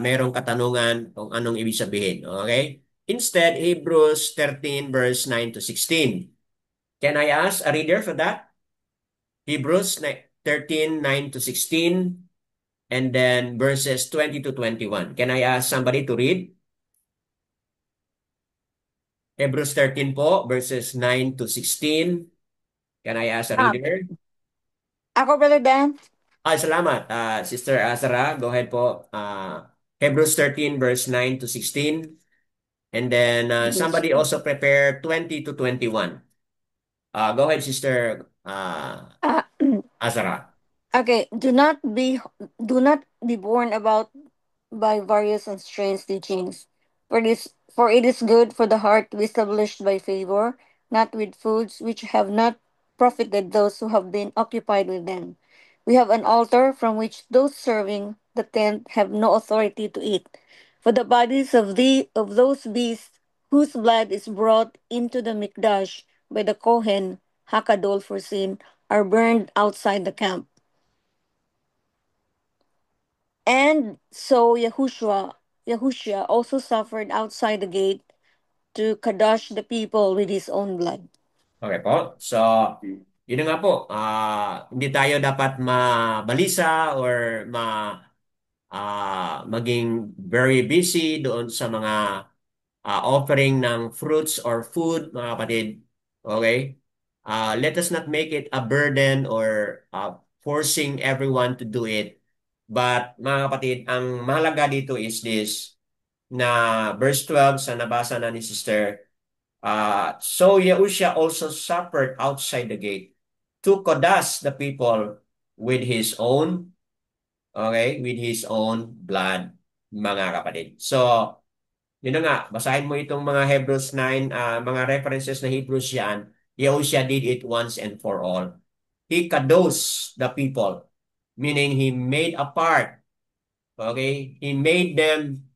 A: merong katanungan kung anong ibig sabihin. Okay? Instead, Hebrews 13 verse 9 to 16. Can I ask a reader for that? Hebrews 13, 9 to 16, and then verses 20 to 21. Can I ask somebody to read? Hebrews 13 po, verses 9 to 16. Can I ask a reader?
C: Ako, Brother Dan.
A: Salamat. Sister Azara, go ahead po. Hebrews 13 verse 9 to 16. And then somebody also prepare 20 to 21. Go ahead, Sister
C: Ah,
A: Azara.
C: okay, do not be borne about by various and strange teachings. For it is good for the heart to be established by favor, not with foods which have not profited those who have been occupied with them. We have an altar from which those serving the tent have no authority to eat. For the bodies of those beasts whose blood is brought into the mikdash by the Kohen Hakadol for sin are burned outside the camp. And so Yahushua also suffered outside the gate to kadosh the people with his own blood.
A: Okay po. So, yun na nga po. Hindi tayo dapat mabalisa or maging very busy doon sa mga offering ng fruits or food, mga kapatid. Okay? Let us not make it a burden or forcing everyone to do it. But mga kapatid, ang mahalaga dito is this, na verse 12 sa nabasa na ni Sister, so Yahushua also suffered outside the gate to kodas the people with his own, okay, with his own blood, mga kapatid. So, yun na nga, basahin mo itong mga Hebrews 9, mga references na Hebrews yan. Yahushua did it once and for all. He kados the people, meaning he made apart, okay? He made them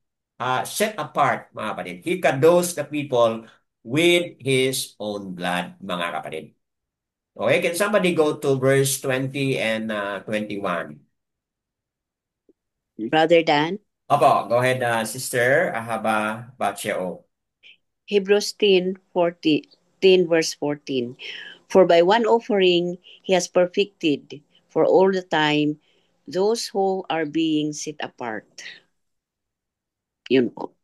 A: set apart, mga kapatid. He kados the people with his own blood, mga kapatid. Okay, can somebody go to verse 20 and 21?
D: Brother Dan,
A: Opo, go ahead, Sister Ahaba Bacheo.
D: Hebrews 10 verse 14. For by one offering he has perfected for all the time those who are being set apart. Yun po.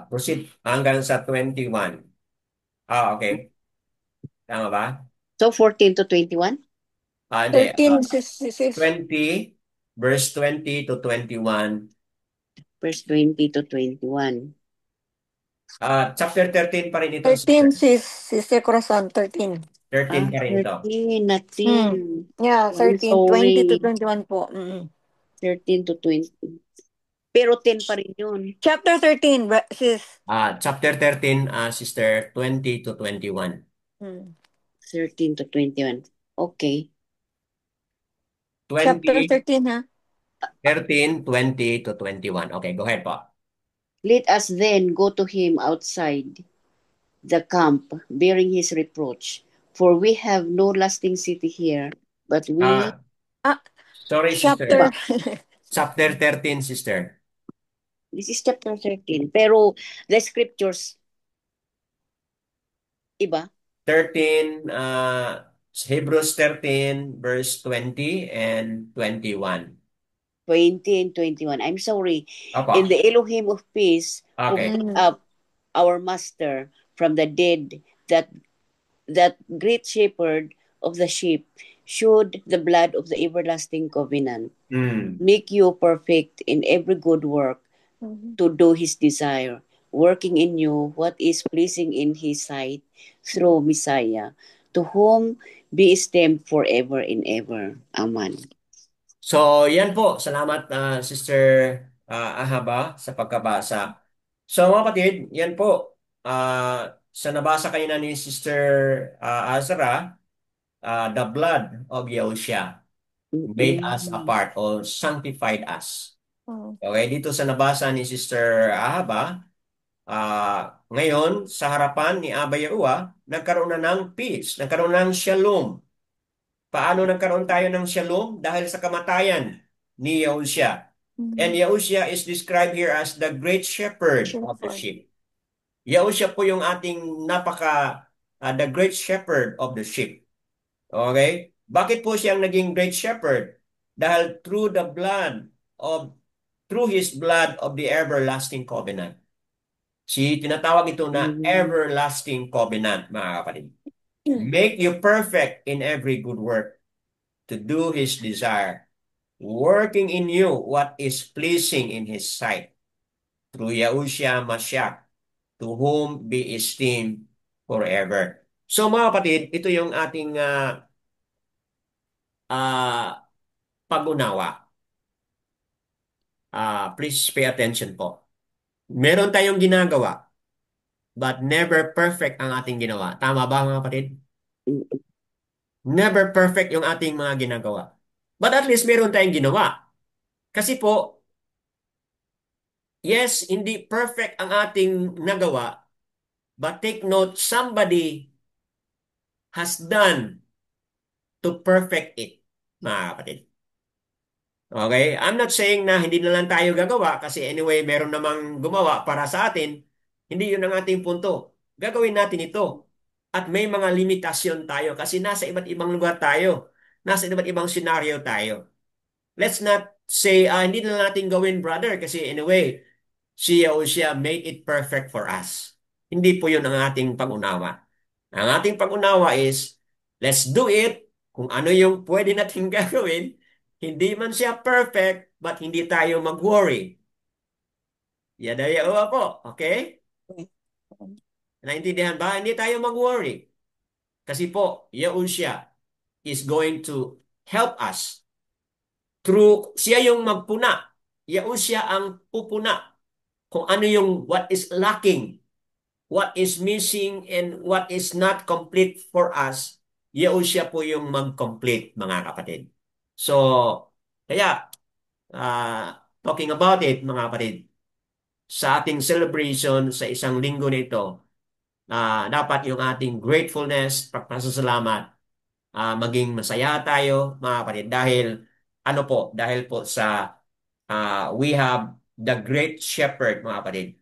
A: Proceed hanggang sa 21. Okay. Tama ba?
D: So 14 to 21?
A: Hindi.
C: 13, sis.
A: 20, verse 20 to 21.
D: Verse 20 to 21.
A: Chapter 13 pa rin ito.
C: 13, Sister Corazon, 13.
A: 13 pa rin ito.
D: 13, not 10.
C: Yeah,
D: I'm
C: 13, 20 to
D: sorry.
C: 21 po. Mm.
D: 13 to 20. Pero 10 pa rin yun.
C: Chapter 13, sis.
A: Chapter 13, Sister, 20 to 21.
D: 13 to 21. Okay.
A: 20,
C: Chapter 13, ha?
A: 13, 20 to 21. Okay, go ahead po.
D: Let us then go to him outside the camp, bearing his reproach. For we have no lasting city here, but we...
A: Sorry,
C: Chapter.
A: Sister. Chapter 13, Sister.
D: This is chapter 13. Pero the scriptures, iba?
A: 13, Hebrews 13, verse 20 and 21.
D: 20 and 21. I'm sorry.
A: Opo.
D: In the Elohim of peace, who
A: Okay.
D: brought up our master from the dead, that great shepherd of the sheep, should the blood of the everlasting covenant
A: Mm.
D: make you perfect in every good work to do His desire, working in you what is pleasing in His sight through Messiah, to whom be esteemed forever and ever. Amen.
A: So, yan po. Salamat, Sister Ahaba, sa pagkabasa. So, mga kapatid, yan po. Sa nabasa kayo na ni Sister Azra, the blood of Yahushua made us a
D: Mm-mm.
A: part or sanctified us.
B: Oh.
A: Okay, dito sa nabasa ni Sister Ahaba, ngayon, sa harapan ni Aba Yahuwah, nagkaroon na ng peace, nagkaroon ng shalom. Paano nagkaroon tayo ng shalom? Dahil sa kamatayan ni Yahushua. And Yahushua is described here as the great shepherd of the sheep. Yahushua po yung ating the great shepherd of the sheep. Okay? Bakit po siyang naging great shepherd? Dahil through His blood of the everlasting covenant. Tinatawag ito na everlasting covenant, mga kapatid. Make you perfect in every good work to do His desire, working in you what is pleasing in His sight, through Yahushua Mashiach, to whom be esteemed forever. So mga kapatid, ito yung ating pag-unawa. Please pay attention po. Meron tayong ginagawa, but never perfect ang ating ginawa. Tama ba mga kapatid? Never perfect yung ating mga ginagawa. But at least meron tayong ginawa. Kasi po, yes, hindi perfect ang ating nagawa, but take note, somebody has done to perfect it, mga kapatid. Okay? I'm not saying na hindi na lang tayo gagawa kasi anyway, meron namang gumawa para sa atin. Hindi yun ang ating punto. Gagawin natin ito. At may mga limitasyon tayo kasi nasa iba't ibang lugar tayo. Nasa iba't ibang senaryo tayo. Let's not say, hindi na lang natin gawin, brother, kasi anyway, siya o siya made it perfect for us. Hindi po yun ang ating pag-unawa. Ang ating pag-unawa is, let's do it. Kung ano yung pwede natin gagawin, hindi man siya perfect, but hindi tayo mag-worry. Yadaya po, okay? Naintindihan ba? Hindi tayo mag-worry. Kasi po, Yahushua is going to help us through, siya yung magpuna. Yahushua ang pupuna kung ano yung what is lacking, what is missing, and what is not complete for us. Yahushua po yung mag-complete, mga kapatid. So, kaya, talking about it, mga kapatid, sa ating celebration sa isang linggo nito, dapat yung ating gratefulness, pasasalamat, maging masaya tayo, mga kapatid, dahil ano po, dahil po sa we have the great shepherd, mga kapatid.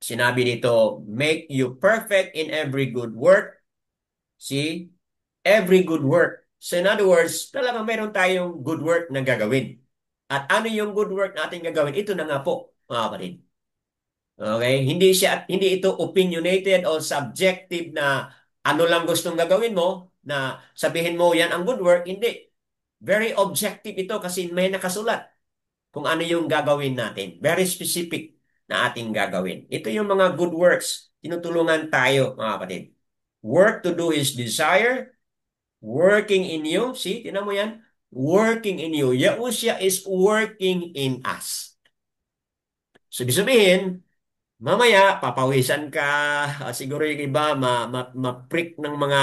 A: Sinabi dito, make you perfect in every good work. See? Every good work. So in other words, talagang meron tayong good work na gagawin. At ano yung good work natin gagawin? Ito na nga po, mga kapatid. Okay? Hindi ito opinionated o subjective na ano lang gustong gagawin mo, na sabihin mo yan ang good work. Hindi. Very objective ito kasi may nakasulat kung ano yung gagawin natin. Very specific na ating gagawin. Ito yung mga good works. Tinutulungan tayo, mga kapatid. Work to do His desire, working in you. See, tinan mo yan. Working in you. Yahushua is working in us. So, ibig sabihin, mamaya, papawisan ka, siguro yung iba, ma-prick ng mga,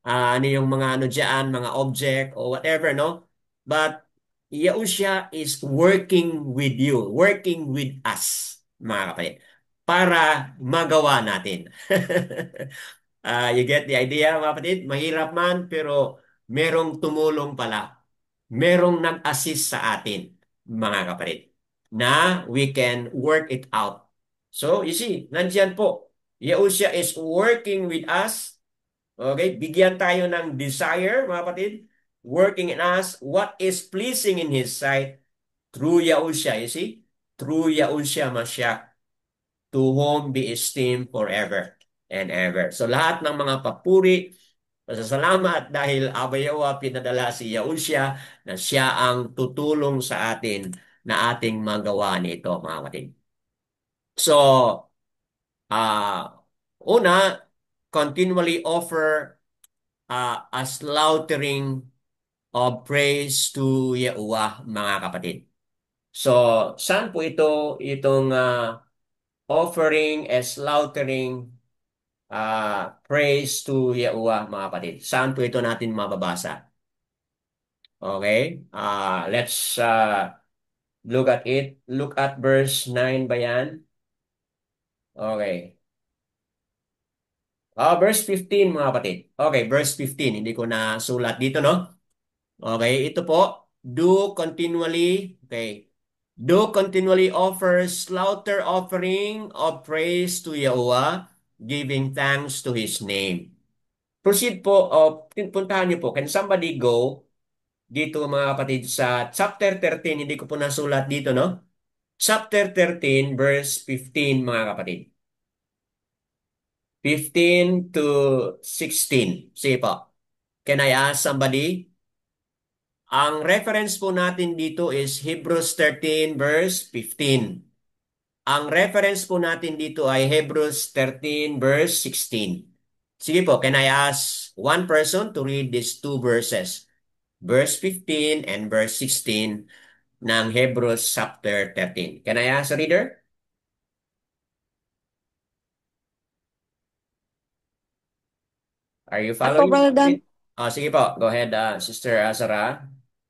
A: ano yung mga ano dyan, mga object o whatever, no? But, Yahushua is working with you, working with us, mga kapatid, para magawa natin. You get the idea, mga kapatid? Mahirap man, pero merong tumulong pala. Merong nag-assist sa atin, mga kapatid, na we can work it out. So, you see, nandiyan po. Yahushua is working with us. Okay? Bigyan tayo ng desire, mga kapatid. Working in us what is pleasing in His sight through Yahushua. You see? Through Yahushua Mashiach, to whom be esteemed forever and ever. So, lahat ng mga papuri, Pasasalamat dahil Abayawa pinadala si Yahushua na siya ang tutulong sa atin na ating magawa nito, mga kapatid. So, una, continually offer a slaughtering of praise to Yahuwah, mga kapatid. So, saan po itong offering a slaughtering praise to Yahuwah, mga kapatid? Saan po ito natin mababasa? Okay? Let's look at it. Look at verse 9 ba yan? Okay. Verse 15, mga kapatid. Okay, verse 15. Hindi ko na sulat dito, no? Okay, ito po. Do continually, okay. Do continually offer slaughter offering of praise to Yahuwah, giving thanks to His name. Proceed po, puntahan niyo po. Can somebody go dito, mga kapatid, sa chapter 13? Hindi ko po nasulat dito, no? Chapter 13, verse 15, mga kapatid. 15 to 16. Sige po. Can I ask somebody? Ang reference po natin dito is Hebrews 13 verse 15. Ang reference po natin dito ay Hebrews 13 verse 16. Sige po, can I ask one person to read these two verses? Verse 15 and verse 16 ng Hebrews chapter 13. Can I ask a reader? Are you
C: Ako,
A: following?
C: Brother Dan.
A: Sige po, go ahead, Sister Sarah.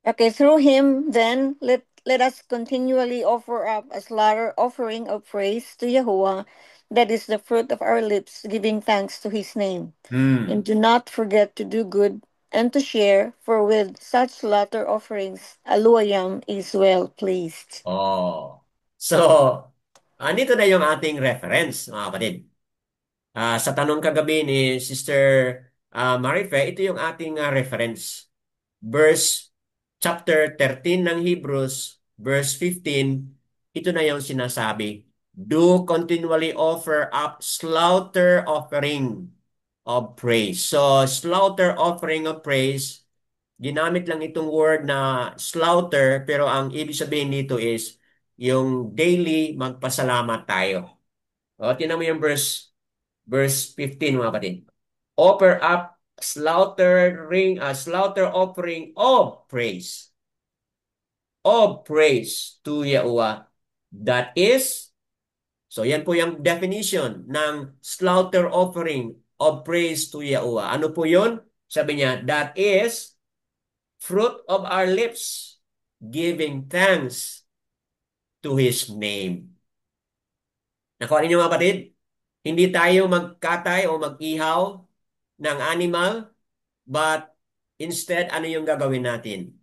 C: Okay, through him, then, let us continually offer up a slaughter offering of praise to Yahuwah, that is the fruit of our lips, giving thanks to his name. And do not forget to do good and to share, for with such slaughter offerings, Aluayam is well pleased.
A: Oh. So, andito na yung ating reference, mga kapatid. Sa tanong kagabi ni Sister Marife, ito yung ating reference. Chapter 13 ng Hebrews, verse 15, ito na yung sinasabi. Do continually offer up slaughter offering of praise. So, slaughter offering of praise, ginamit lang itong word na slaughter, pero ang ibig sabihin dito is yung daily magpasalamat tayo. O, tinan mo yung verse 15, mga kapatid. Offer up slaughter offering of praise. Of praise to Yahuwah. That is, so yan po yung definition ng slaughter offering of praise to Yahuwah. Ano po yun? Sabi niya, that is fruit of our lips, giving thanks to His name. Nakuha ninyo, mga kapatid? Hindi tayo magkatay o mag-ihaw ng animal, but instead, ano yung gagawin natin?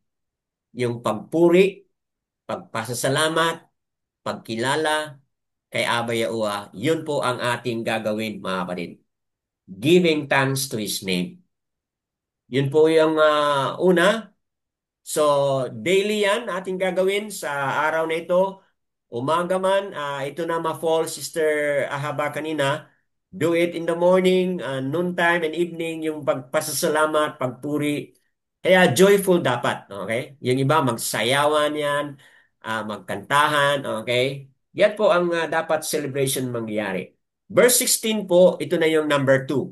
A: Yung pagpuri, pagpasasalamat, pagkilala kay Aba Yahuwah, yun po ang ating gagawin, mga kapatid. Giving thanks to His name. Yun po yung una. So, daily yan ating gagawin sa araw na ito. Umaga man, ito na ma-fall, Sister Ahaba kanina. Do it in the morning, noontime and evening, yung pagpasasalamat, pagpuri. Kaya joyful dapat, okay? Yung iba, magsayawan yan, magkantahan, okay? Yan po ang dapat celebration mangyayari. Verse 16 po, ito na yung number 2.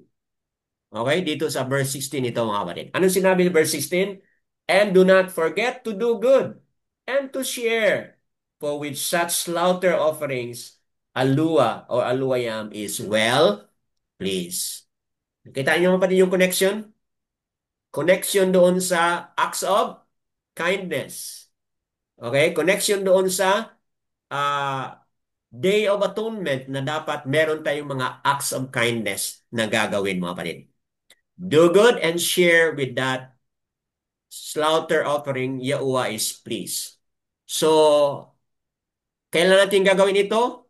A: Okay, dito sa verse 16 ito, mga kapatid. Anong sinabi ni verse 16? And do not forget to do good and to share, for with such slaughter offerings, Alua or Aluayam is well pleased. Kita niyo, mga kapatid, yung connection? Connection doon sa acts of kindness. Okay, connection doon sa uh, Day of Atonement na dapat meron tayong mga acts of kindness na gagawin, mga kapatid. Do good and share with that slaughter offering, Yahuwah is pleased. So, kailan natin gagawin ito?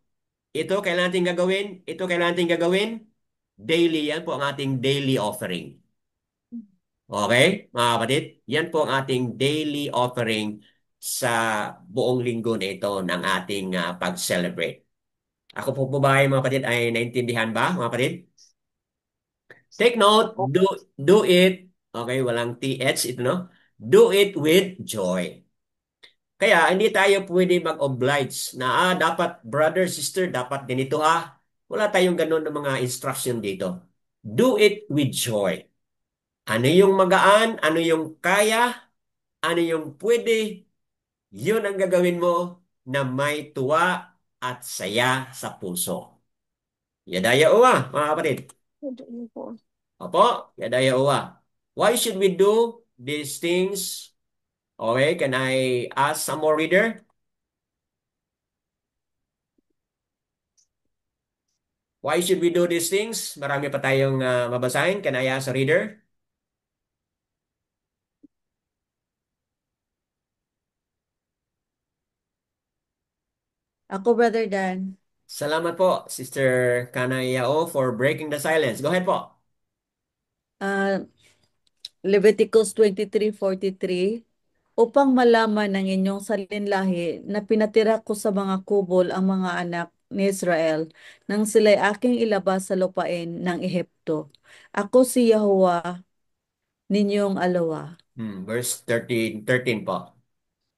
A: Ito, kailan natin gagawin? Ito, kailan natin gagawin? Daily, yan po ang ating daily offering. Okay, mga kapatid? Yan po ang ating daily offering sa buong linggo na ito ng ating pag-celebrate. Ako po ba, mga kapatid, ay naintindihan ba, mga kapatid? Take note, do it. Okay, walang TH ito, no? Do it with joy. Kaya hindi tayo pwede mag-oblige na dapat brother, sister, dapat ganito ha. Wala tayong ganun ng mga instruction dito. Do it with joy. Ano yung magaan, ano yung kaya, ano yung pwede, yun ang gagawin mo na may tuwa at saya sa puso. Yadaya uwa, mga kapatid. Opo, yadaya uwa. Why should we do these things? Okay, can I ask some more reader? Why should we do these things? Marami pa tayong mabasahin. Can I ask a reader?
E: Ako, Brother Dan.
A: Salamat po, Sister Kanayao, for breaking the silence. Go ahead po.
E: Leviticus 23:43, upang malaman ng inyong salinlahi na pinatira ko sa mga kubol ang mga anak ni Israel nang sila'y aking ilabas sa lupain ng Ehipto. Ako si Yahuwah ninyong alawa.
A: Verse 13 po.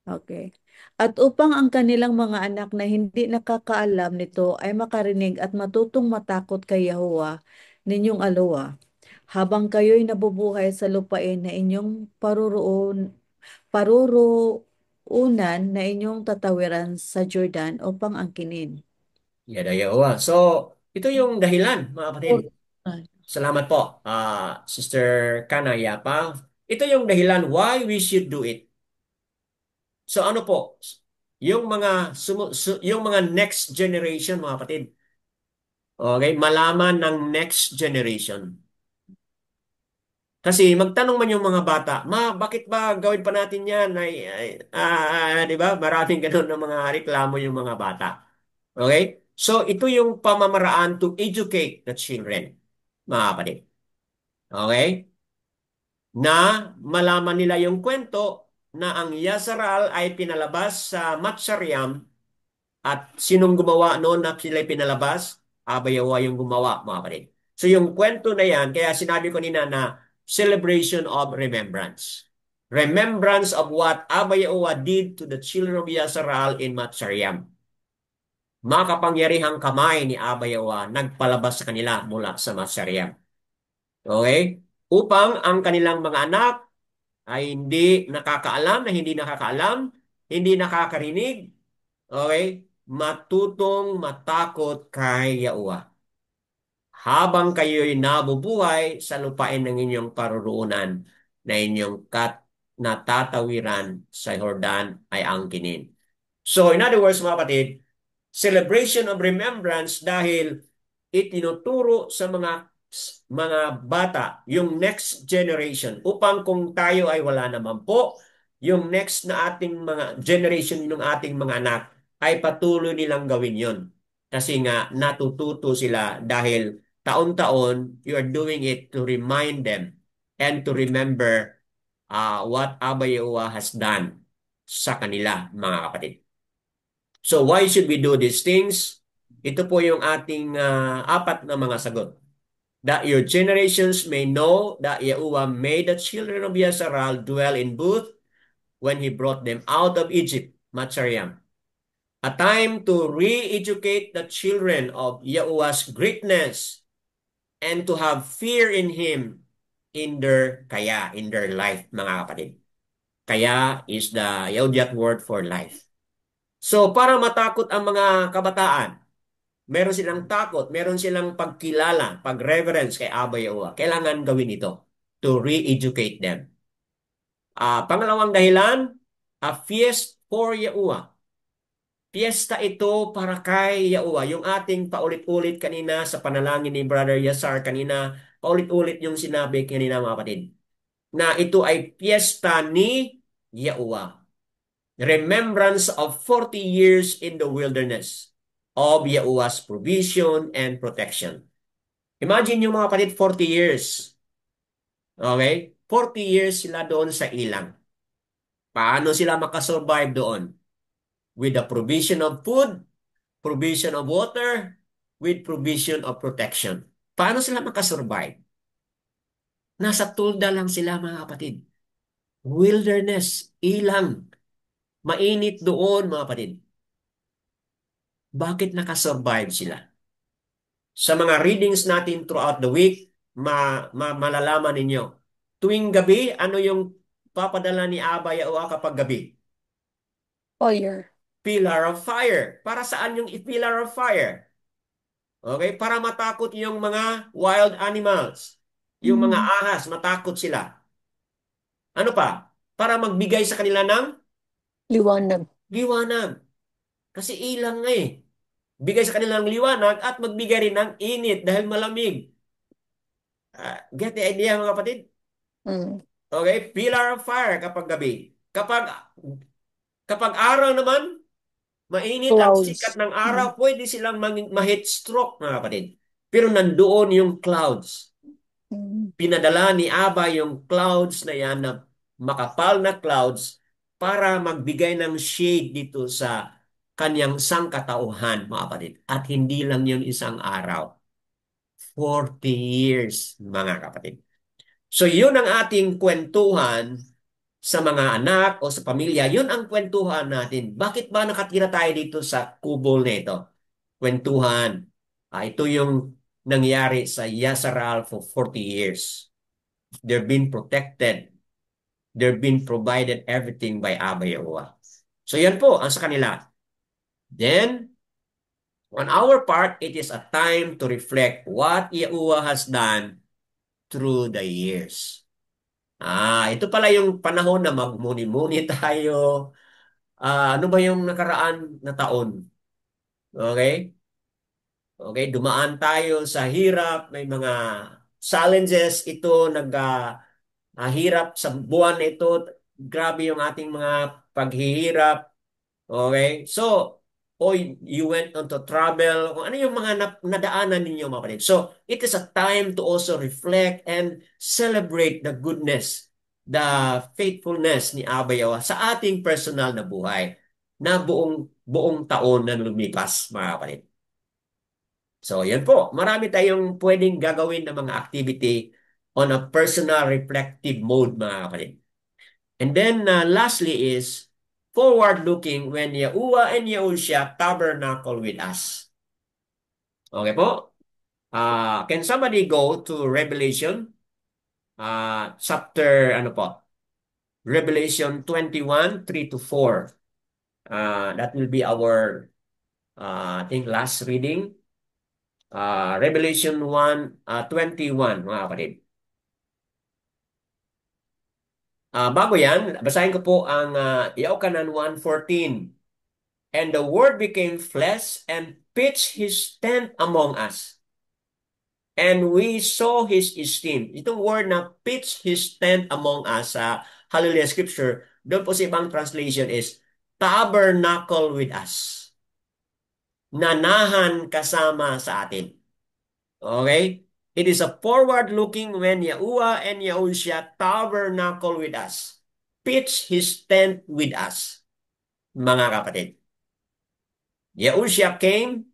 E: Okay. At upang ang kanilang mga anak na hindi nakakaalam nito ay makarinig at matutong matakot kay Yahuwah ninyong alawa, habang kayo'y nabubuhay sa lupain na inyong paruruunan na inyong tatawiran sa Jordan upang angkinin.
A: Yadaya uwa. So, ito yung dahilan, mga kapatid. Salamat po, Sister Kanayapa. Ito yung dahilan why we should do it. So ano po? Yung mga next generation, mga kapatid. Okay, malaman ng next generation. Kasi magtanong man yung mga bata, bakit ba gawin pa natin yan? Di ba? Maraming ganun ng mga reklamo yung mga bata. Okay? So, ito yung pamamaraan to educate the children, mga kapatid. Okay? Na malaman nila yung kwento na ang Yasaral ay pinalabas sa Matsariam at sinong gumawa noon na sila'y pinalabas? Abayawa yung gumawa, mga kapatid. So yung kwento na yan, kaya sinabi ko nina na celebration of remembrance. Remembrance of what Abayawa did to the children of Yasharal in Matsariam. Makapangyarihang kamay ni Abayawa nagpalabas sa kanila mula sa Matsariam. Okay? Upang ang kanilang mga anak ay hindi nakakaalam, hindi nakakarinig, okay, matutong matakot kay Yahuwah. Habang kayo'y nabubuhay sa lupain ng inyong paruroonan na inyong natatawiran sa Jordan ay angkinin. So, in other words, mga kapatid, celebration of remembrance dahil itinuturo sa mga bata, yung next generation, upang kung tayo ay wala naman po, yung next na ating mga generation ng ating mga anak ay patuloy nilang gawin yon. Kasi nga natututo sila dahil taon-taon you are doing it to remind them and to remember what Abba Yehowa has done sa kanila, mga kapatid. So why should we do these things? Ito po yung ating apat na mga sagot. That your generations may know that Yahuwah made the children of Yasharal dwell in booth when he brought them out of Egypt, Matsariam. A time to re-educate the children of Yahuwah's greatness and to have fear in Him in their life, mga kapatid. Kaya is the Yahudiat word for life. So, para matakot ang mga kabataan, meron silang takot, meron silang pagkilala, pag-reverence kay Abba Yahuwah. Kailangan gawin ito to re-educate them. Pangalawang dahilan, a feast for Yahuwah. Fiesta ito para kay Yahuwah. Yung ating paulit-ulit kanina sa panalangin ni Brother Yasar kanina, paulit-ulit yung sinabi kanina, mga kapatid, na ito ay fiesta ni Yahuwah. Remembrance of 40 years in the wilderness of Yahuwah's provision and protection. Imagine yung mga kapatid, 40 years. Okay? 40 years sila doon sa ilang. Paano sila makasurvive doon? With the provision of food, provision of water, with provision of protection. Paano sila makasurvive? Nasa tulda lang sila mga kapatid. Wilderness, ilang, mainit doon mga kapatid. Bakit nakasurvive sila? Sa mga readings natin throughout the week, malalaman ninyo. Tuwing gabi, ano yung papadala ni Aba Yaoa kapag gabi?
C: Fire.
A: Pillar of fire. Para saan yung pillar of fire? Okay? Para matakot yung mga wild animals. Yung mga ahas, matakot sila. Ano pa? Para magbigay sa kanila ng
C: Liwanag.
A: liwanag. Kasi ilang nga eh. Bigay sa kanila ng liwanag at magbigay rin ng init dahil malamig. Get the idea mga kapatid?
C: Mm.
A: Okay? Pillar of fire kapag gabi. Kapag araw naman, mainit ang sikat
C: Clouds.
A: ng araw, pwede silang ma-heat stroke mga kapatid. Pero nandoon yung clouds.
C: Mm.
A: Pinadala ni Aba yung clouds na yan na makapal na clouds para magbigay ng shade dito sa kanyang sangkatauhan, mga kapatid. At hindi lang yun isang araw. 40 years, mga kapatid. So yun ang ating kwentuhan sa mga anak o sa pamilya. Yun ang kwentuhan natin. Bakit ba nakatira tayo dito sa kubol na ito? Kwentuhan. Ito yung nangyari sa Yasaral for 40 years. They're being protected. They're being provided everything by Abba Yahuwah. So yan po ang sa kanila. Then, on our part, it is a time to reflect what Yahuwah has done through the years. Ito pala yung panahon na magmuni-muni tayo. Ano ba yung nakaraan na taon? Okay? Okay, dumaan tayo sa hirap, may mga challenges ito, hirap sa buwan na ito. Grabe yung ating mga paghihirap. Okay? So, o you went on to travel, kung ano yung mga nadaanan ninyo mga kapatid. So, it is a time to also reflect and celebrate the goodness, the faithfulness ni Abba Yawa sa ating personal na buhay na buong taon na lumipas mga kapatid. So, yan po. Marami tayong pwedeng gagawin ng mga activity on a personal reflective mode mga kapatid. And then lastly is forward-looking when Yahuwah and Yahushua tabernacle with us. Okay po? Can somebody go to Revelation? Chapter, ano po? Revelation 21, 3 to 4. That will be our, I think, last reading. Revelation 1, 21, mga kapatid. Bago yan, basahin ko po ang Yaokanan 1:14. And the Word became flesh and pitched his tent among us. And we saw his esteem. Itong word na pitch his tent among us sa Hallelujah Scripture, doon po sa ibang translation is tabernacle with us. Nanahan kasama sa atin. Okay? It is a forward-looking when Yahuwah and Yahushua tabernacle with us. Pitch his tent with us. Mga kapatid. Yahushua came,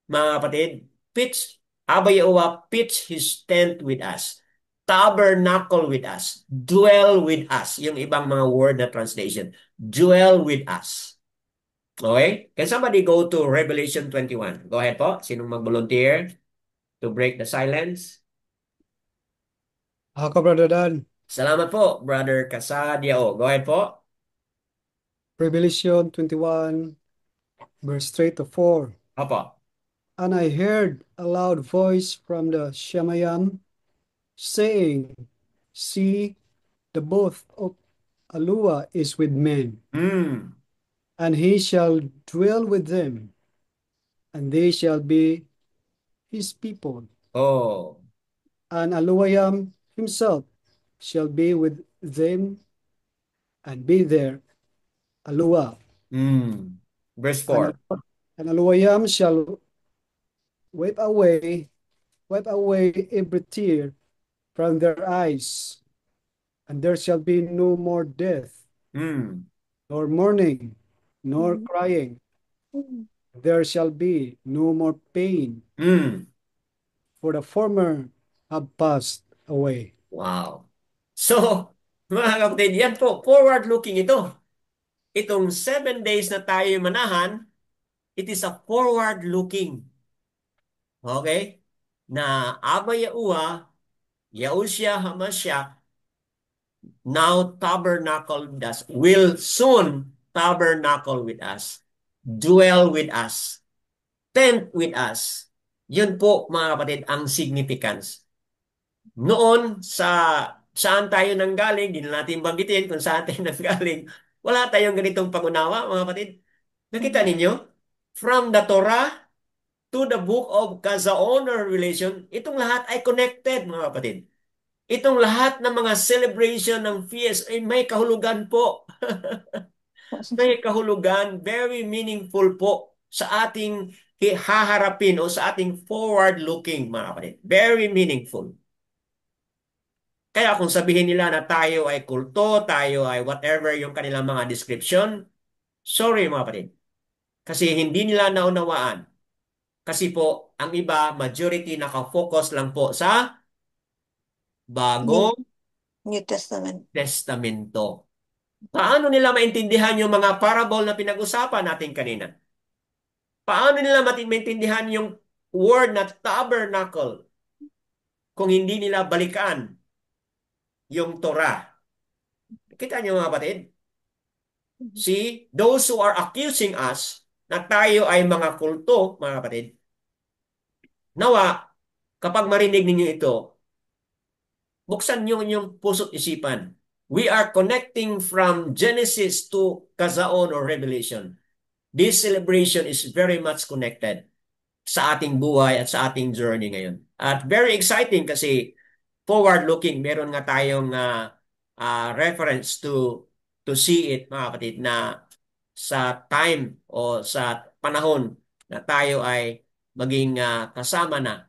A: mga kapatid, Abba Yahuwah pitch his tent with us. Tabernacle with us. Dwell with us. Yung ibang mga word na translation. Dwell with us. Okay? Can somebody go to Revelation 21? Go ahead po. Sinong mag-volunteer to break the silence?
F: Ako, Brother Dan.
A: Salamat po, Brother Casadiao. Go ahead po.
F: Revelation 21, verse 3 to 4.
A: Opo.
F: And I heard a loud voice from the Shemayim saying, See, the boat of Alua is with men, and he shall dwell with them, and they shall be his people.
A: Oh.
F: And Aluayam himself shall be with them, and be their Alua.
A: Verse 4.
F: And Aluayam shall wipe away every tear from their eyes, and there shall be no more death, nor mourning, nor crying. There shall be no more pain, for the former have passed away.
A: Wow. So, mga kapatid, yan po, forward-looking ito. Itong 7 days na tayo manahan, it is a forward-looking. Okay? Na Abba Yahuwah, Yahushua HaMashiach, now tabernacle with us, will soon tabernacle with us, dwell with us, tent with us. Yun po, mga kapatid, ang significance. Noon, saan tayo nanggaling, di na natin banggitin kung saan tayo nanggaling, wala tayong ganitong pangunawa, mga kapatid. Nakita ninyo? From the Torah to the book of Gazaon or Revelation, itong lahat ay connected, mga kapatid. Itong lahat ng mga celebration ng feast ay may kahulugan po. May kahulugan, very meaningful po sa ating haharapin o sa ating forward-looking, mga kapatid. Very meaningful. Kaya kung sabihin nila na tayo ay kulto, tayo ay whatever yung kanilang mga description, sorry mga kapatid. Kasi hindi nila naunawaan. Kasi po, ang iba, majority nakafocus lang po sa
C: New,
A: bagong
C: New Testament.
A: testamento. Paano nila maintindihan yung mga parable na pinag-usapan natin kanina? Paano nila maintindihan yung word na tabernacle kung hindi nila balikan yung Torah? Kita niyo mga kapatid? See, those who are accusing us na tayo ay mga kulto, mga kapatid, nawa, kapag marinig ninyo ito, buksan niyo yung puso't isipan. We are connecting from Genesis to Kazaon or Revelation. This celebration is very much connected sa ating buhay at sa ating journey ngayon. At very exciting kasi forward-looking, meron nga tayong reference to see it, mga kapatid, na sa time o sa panahon na tayo ay maging kasama na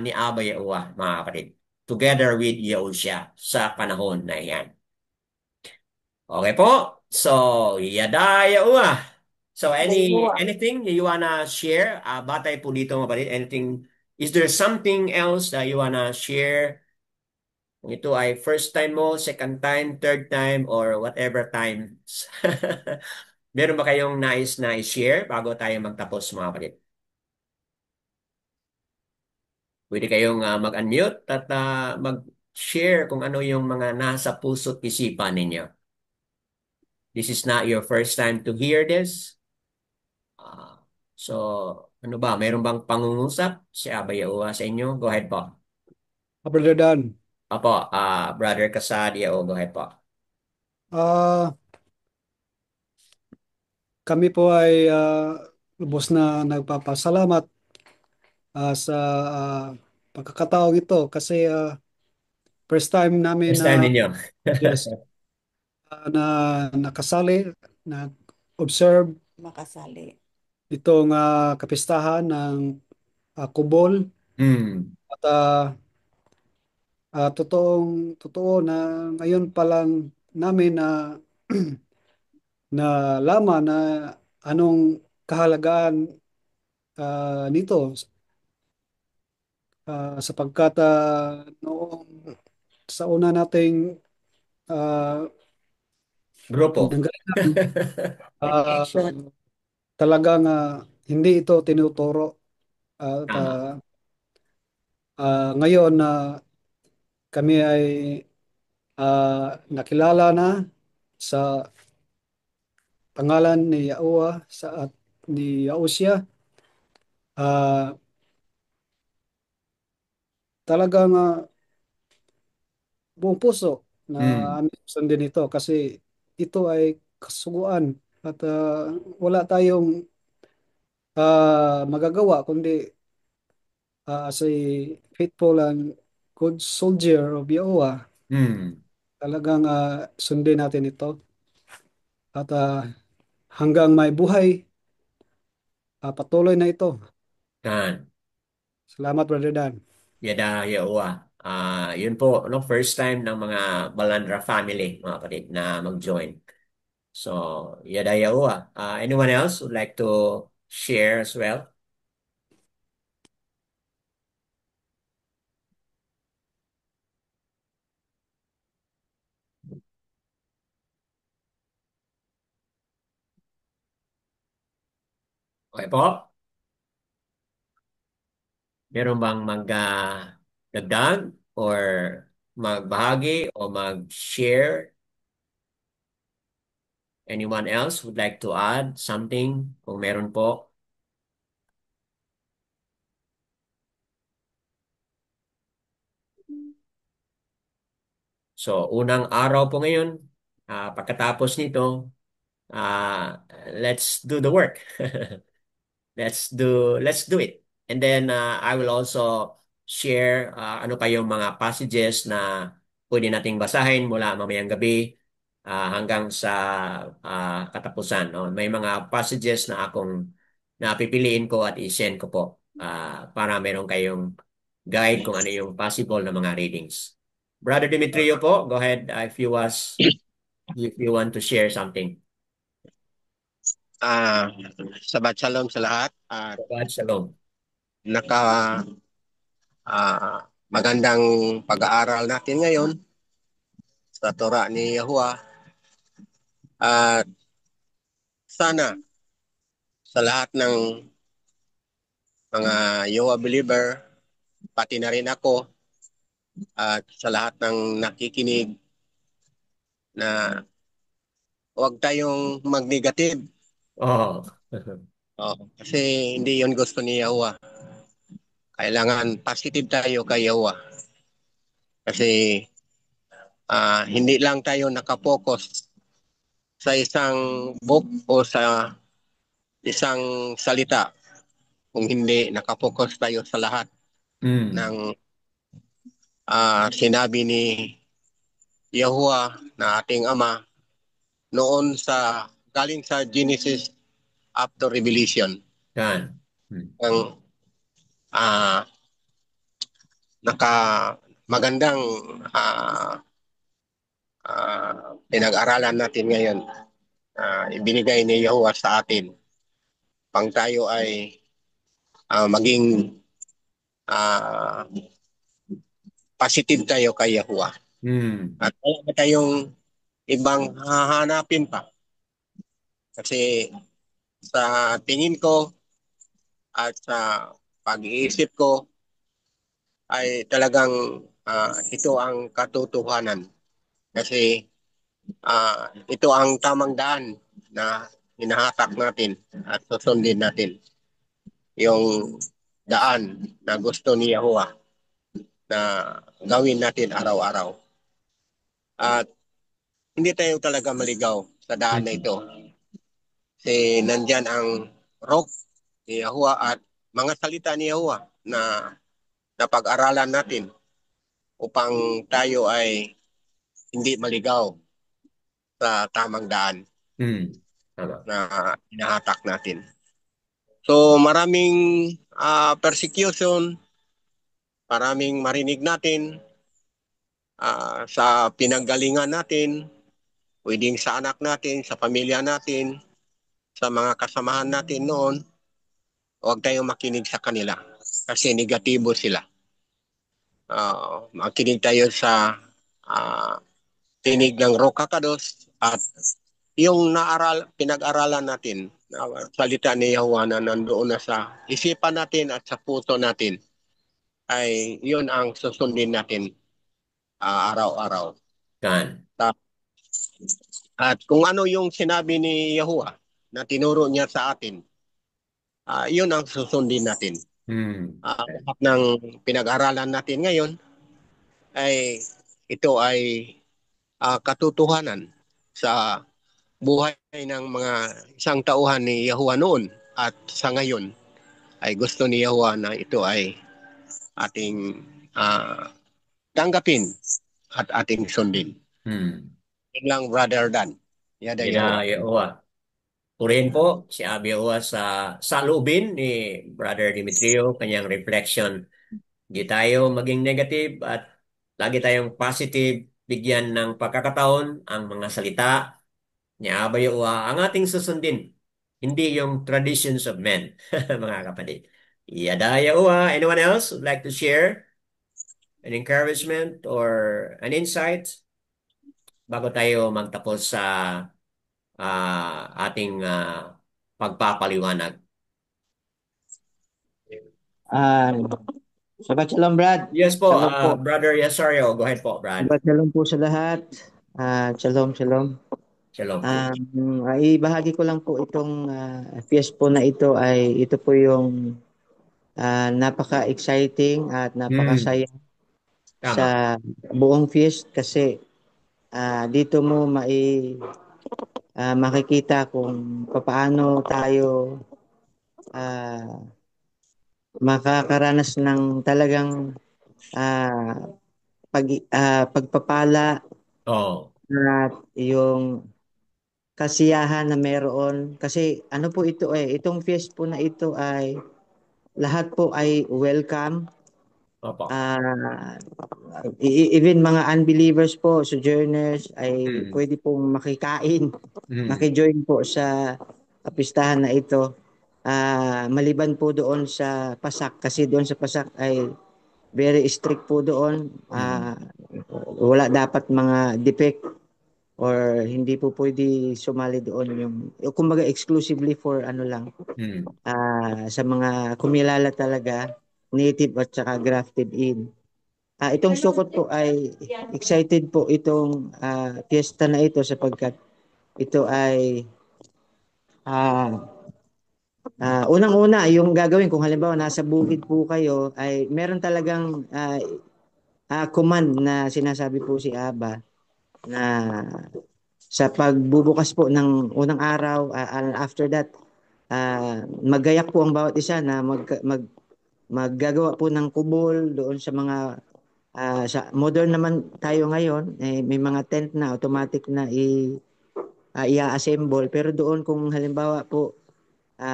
A: ni Abba Yahuwah, mga kapatid, together with Yahushua sa panahon na iyan. Okay po? So, yada Yahuwah. So,
C: Hallelujah.
A: anything you wanna share? Batay po dito, mga kapatid, anything, is there something else that you wanna share? Kung ito ay first time mo, second time, third time, or whatever times. Meron ba kayong nais na i-share bago tayo magtapos, mga kapatid? Pwede kayong mag-unmute at mag-share kung ano yung mga nasa puso't isipan ninyo. This is not your first time to hear this. Ah, so, ano ba? Mayroon bang pangungusap si Abba Yahuwah sa inyo? Go ahead po.
F: Brother Dan,
A: Apo, Brother Kasadia, go ahead po.
F: ah, kami po ay lubos na nagpapasalamat sa pagkakataong ito kasi first time namin
A: First
F: na
A: time ninyo.
F: yes, na nakasali, na-observe
E: Makasali.
F: itong kapistahan ng Kubol
A: Hmm.
F: at totoo na ngayon pa lang namin na nalaman na anong kahalagaan nito sapagkat noong sa una nating uh,
A: Grupo.
F: pinanggalingan, ah,
E: Action.
F: talagang hindi ito tinuturo at
A: Tama.
F: ngayon na kami ay nakilala na sa pangalan ni Yahuwah at ni Yahushua, ah, talagang buong puso na
A: Hmm.
F: aming sundin ito kasi ito ay kasuguan at wala tayong magagawa kundi as a faithful and good soldier of Yahuwah,
A: Hmm.
F: talagang sundin natin ito at hanggang may buhay, patuloy na ito.
A: Yan.
F: Salamat, Brother Dan.
A: Yada Yawa. Yun po, no, first time ng mga Balandra family, mga kapatid, na mag-join. So, yada Yawa. Anyone else would like to share as well? Okay po? Meron bang dagdag or magbahagi o mag-share? Anyone else would like to add something? Kung meron po. So, unang araw po ngayon, pagkatapos nito, let's do the work. Let's do it. And then I will also share ano pa yung mga passages na pwede nating basahin mula mamayang gabi hanggang sa katapusan. No? May mga passages na akong napipiliin ko at i-send ko po para meron kayong guide kung ano yung possible na mga readings. Brother Demetrio po, go ahead if you want to share something.
G: Sabat shalom sa lahat at
A: Shabbat Shalom.
G: naka magandang pag-aaral natin ngayon sa Torah ni Yahuwah at sana sa lahat ng mga Yahuwah believer pati na rin ako at sa lahat ng nakikinig na huwag tayong mag-negative.
A: Oh.
G: Kasi hindi yon gusto ni Yahuwah. Kailangan positive tayo kay Yahuwah. Kasi hindi lang tayo nakapokus sa isang book o sa isang salita kung hindi nakapokus tayo sa lahat ng sinabi ni Yahuwah na ating Ama noon sa galing sa Genesis up to Revelation.
A: Yan.
G: Ang naka magandang pinag-aralan natin ngayon. Ibinigay ni Yahuwah sa atin pang tayo ay maging positive tayo kay Yahuwah. At wala tayong ibang hahanapin pa. Kasi sa tingin ko at sa pag-iisip ko ay talagang ito ang katotohanan. Kasi ito ang tamang daan na hinahatak natin at susundin natin. Yung daan na gusto ni Yahuwah na gawin natin araw-araw. At hindi tayo talaga maligaw sa daan na ito. Kasi nandyan ang rock ni Yahuwah at mga salita ni Yahuwah na napag-aralan natin upang tayo ay hindi maligaw sa tamang daan na hinahatak natin. So maraming persecution, maraming marinig natin sa pinanggalingan natin, pwedeng sa anak natin, sa pamilya natin, sa mga kasamahan natin noon, huwag tayong makinig sa kanila kasi negatibo sila. Makinig tayo sa tinig ng Rokakados at yung pinag-aralan natin na salita ni Yahuwah na nandoon na sa isipan natin at sa puso natin ay yun ang susundin natin araw-araw. At kung ano yung sinabi ni Yahuwah na tinuro niya sa atin, yun ang susundin natin. Lahat ng pinag-aralan natin ngayon ay ito ay katotohanan sa buhay ng mga isang tauhan ni Yahuwah noon at sa ngayon ay gusto ni Yahuwah na ito ay ating tanggapin at ating sundin. Yun lang, Brother Dan. Yada
A: Yahuwah. Purihin po si Abi Yahuwah sa salubin ni Brother Demetrio, kanyang reflection. Hindi tayo maging negative at lagi tayong positive, bigyan ng pagkakataon ang mga salita ni Abi Yahuwah ang ating susundin. Hindi yung traditions of men, mga kapatid. Yada Yahuwah. Anyone else would like to share an encouragement or an insight bago tayo magtapos sa ating pagpapaliwanag?
H: Ah, Shabbat Shalom, Brad.
A: Yes po,
H: Shalom po.
A: Brother Yasario. Go ahead po, Brad.
H: Shabbat Shalom po sa lahat. Shalom, shalom.
A: Shalom po.
H: Ibahagi ko lang po itong feast po na ito ay ito po yung napaka-exciting at napakasaya
A: Tama.
H: sa buong feast kasi dito mo makikita kung paano tayo makakaranas ng talagang ah, pagpapala
A: Oh,
H: at yung kasiyahan na meron. Kasi ano po ito itong feast po na ito ay lahat po ay welcome.
A: opo.
H: Even mga unbelievers po, sojourners ay pwede pong makikain, makijoin po sa kapistahan na ito. Maliban po doon sa Pasak kasi doon sa Pasak ay very strict po doon. Wala dapat mga defect or hindi po pwede sumali doon yung kumbaga exclusively for ano lang sa mga kumilala talaga native at saka grafted in. Itong Sukot po ay excited po itong fiesta na ito sapagkat ito ay unang-una yung gagawin kung halimbawa nasa bukid po kayo ay meron talagang command na sinasabi po si Aba na sa pagbubukas po ng unang araw after that maggayak po ang bawat isa na maggagawa po ng kubol doon sa mga sa modern naman tayo ngayon may mga tent na automatic na i-assemble pero doon kung halimbawa po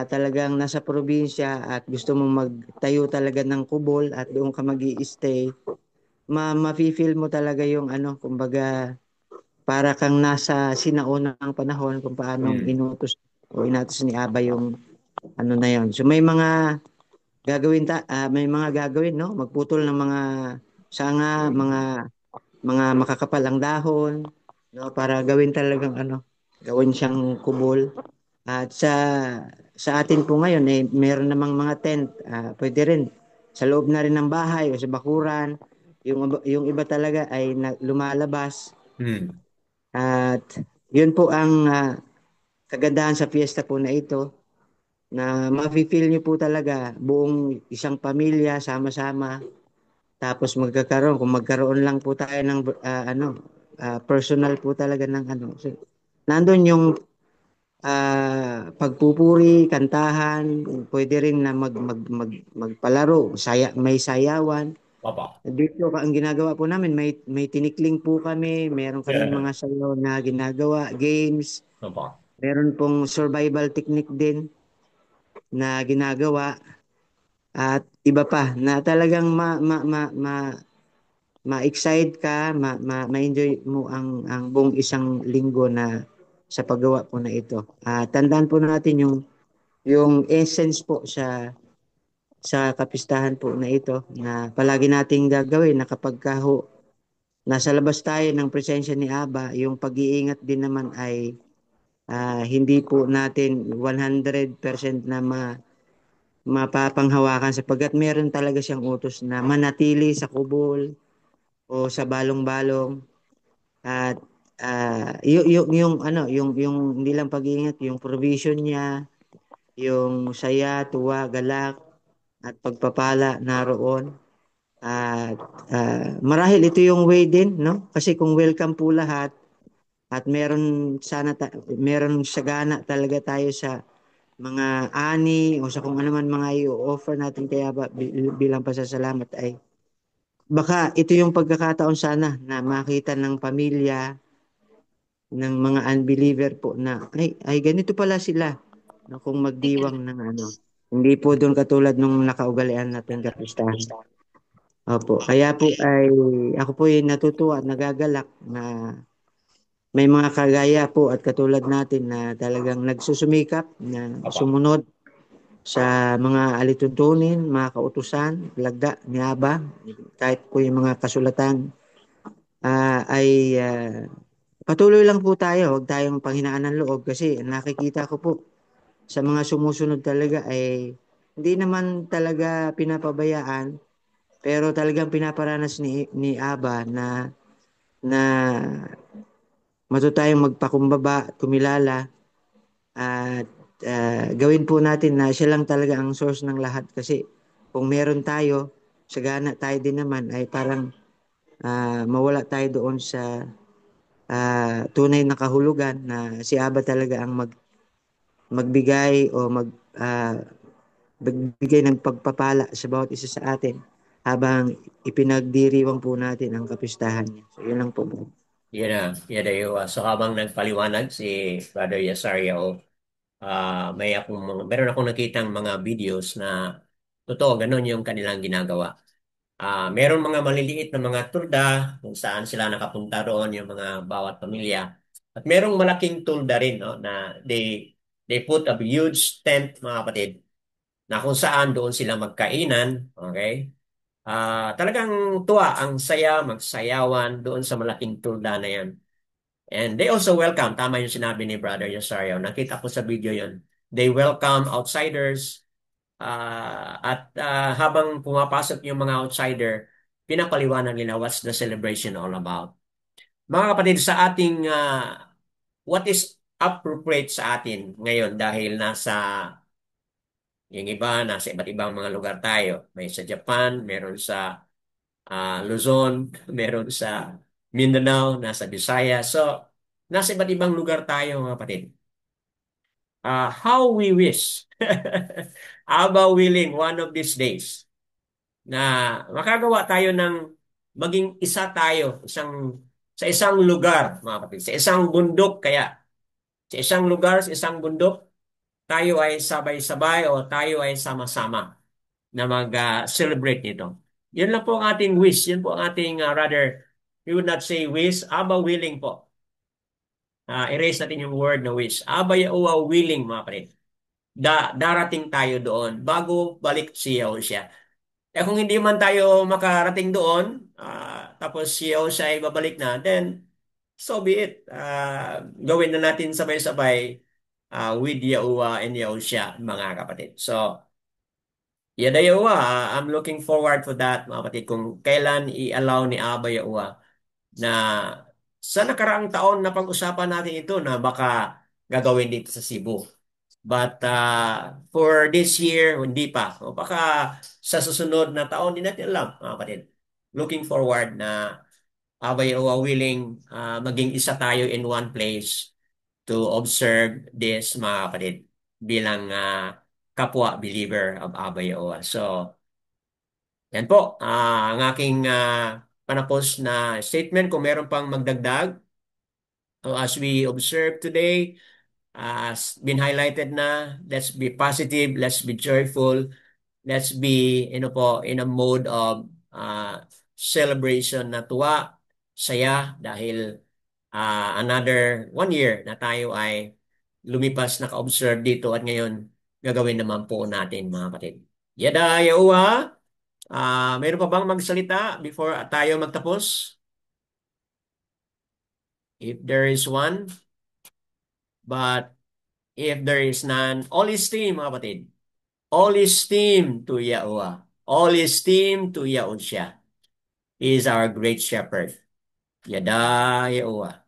H: talagang nasa probinsya at gusto mong magtayo talaga ng kubol at doon ka magi-stay mafi-feel mo talaga yung ano kumbaga para kang nasa sinaunang panahon kung paano inatos ni Aba yung ano na yon. So may mga gagawin no, magputol ng mga sanga, mga makakapal ang dahon no para gawin talagang ano, gawin siyang kubol. At sa atin po ngayon meron namang mga tent, pwede rin sa loob na rin ng bahay o sa bakuran. Yung iba talaga ay lumalabas. At yun po ang kagandahan sa fiesta po na ito na mafe-feel nyo po talaga buong isang pamilya sama-sama tapos kung magkaroon lang po tayo ng personal po talaga ng ano so, nandun yung pagpupuri, kantahan, pwede rin na magpalaro, may sayawan.
A: Opo.
H: Dito ang ginagawa po namin, may tinikling po kami, meron kaming mga sayaw na ginagawa, games,
A: Opo.
H: meron pong survival technique din na ginagawa at iba pa na talagang ma-excite ka, ma-enjoy mo ang buong isang linggo na sa paggawa po na ito. Tandaan po natin yung essence po sa kapistahan po na ito na palagi nating gagawin na kapag nasa labas tayo ng presensya ni Aba, yung pag-iingat din naman ay hindi po natin 100% na mapapanghawakan sapagkat meron talaga siyang utos na manatili sa kubol o sa balong-balong at yung hindi lang pag-iingat, yung provision niya, yung saya, tuwa, galak at pagpapala naroon. At marahil ito yung way din, no? Kasi kung welcome po lahat at meron sagana talaga tayo sa mga ani o sa kung ano man mga i-offer natin kaya bilang pasasalamat ay baka ito yung pagkakataon sana na makita ng pamilya ng mga unbeliever po na ay ganito pala sila na kung magdiwang ng ano. Hindi po doon katulad nung nakaugalian natin kapistahan. Opo. Kaya po ako po ay natutuwa at nagagalak na may mga kagaya po at katulad natin na talagang nagsusumikap na sumunod sa mga alituntunin, mga kautusan, lagda ni Aba, kahit po yung mga kasulatan ay patuloy lang po tayo, huwag tayong panghinaan ng loob kasi nakikita ko po sa mga sumusunod talaga ay hindi naman talaga pinapabayaan, pero talagang pinaparanas ni Aba na matuto tayong magpakumbaba, tumilala, at gawin po natin na siya lang talaga ang source ng lahat. Kasi kung meron tayo, sagana tayo din naman, ay parang mawala tayo doon sa tunay na kahulugan na si Aba talaga ang magbigay o magbigay ng pagpapala sa bawat isa sa atin habang ipinagdiriwang po natin ang kapistahan niya. So, yun lang po.
A: Yan na, yan na yung, so habang nagpaliwanag si Brother Yasario, meron akong nakitang mga videos na totoo, ganun yung kanilang ginagawa. Meron mga maliliit na mga tulda kung saan sila nakapunta roon yung mga bawat pamilya. At merong malaking tulda rin, no, na they put a huge tent, mga kapatid, na kung saan doon sila magkainan, okay? Talagang tuwa, ang saya, magsayawan doon sa malaking tulda na yan. And they also welcome, tama yung sinabi ni Brother Yosario, nakita ko sa video yon. They welcome outsiders, at habang pumapasok yung mga outsider, pinapaliwanag nila what's the celebration all about. Mga kapatid, sa ating, what is appropriate sa atin ngayon dahil yung iba, nasa iba't ibang mga lugar tayo. May sa Japan, meron sa Luzon, meron sa Mindanao, nasa Visayas. So, nasa iba't ibang lugar tayo, mga kapatid. How we wish, aba willing, one of these days, na makagawa tayo ng maging isa tayo sa isang lugar, mga kapatid, sa isang bundok kaya, sa isang lugar, sa isang bundok, tayo ay sabay-sabay o tayo ay sama-sama na mag-celebrate nito. Yun lang po ang ating wish. Yun po ang ating, rather, we would not say wish, aba willing po. Erase natin yung word na wish. Aba Yahuwah willing, mga kapatid. Darating tayo doon bago balik si Yahushua. Kung hindi man tayo makarating doon, tapos si Yahushua ay babalik na, then so be it. Gawin na natin sabay-sabay with Yahuwah and Yahushua, mga kapatid. So, Yada Yahuwah, I'm looking forward to that, mga kapatid, kung kailan i-allow ni Abba Yahuwah na sa nakaraang taon na pag-usapan natin ito na baka gagawin dito sa Cebu. But for this year, hindi pa. O baka sa susunod na taon, hindi natin alam, mga kapatid. Looking forward na abay o willing maging isa tayo in one place to observe this, mga kapatid, bilang kapwa believer of Abay Owa. So, yan po, ang aking panapos na statement. Kung meron pang magdagdag, as we observe today, as been highlighted na, let's be positive, let's be joyful, let's be in a mode of celebration na tuwa, saya dahil another 1 year na tayo ay lumipas naka-observe dito at ngayon gagawin naman po natin, mga kapatid. Yada Yahuwah, mayroon pa bang magsalita before tayo magtapos? If there is one, but if there is none, all esteem, mga kapatid. All esteem to Yahuwah. All esteem to Yahushua. He is our great shepherd. Yada Yahuwah.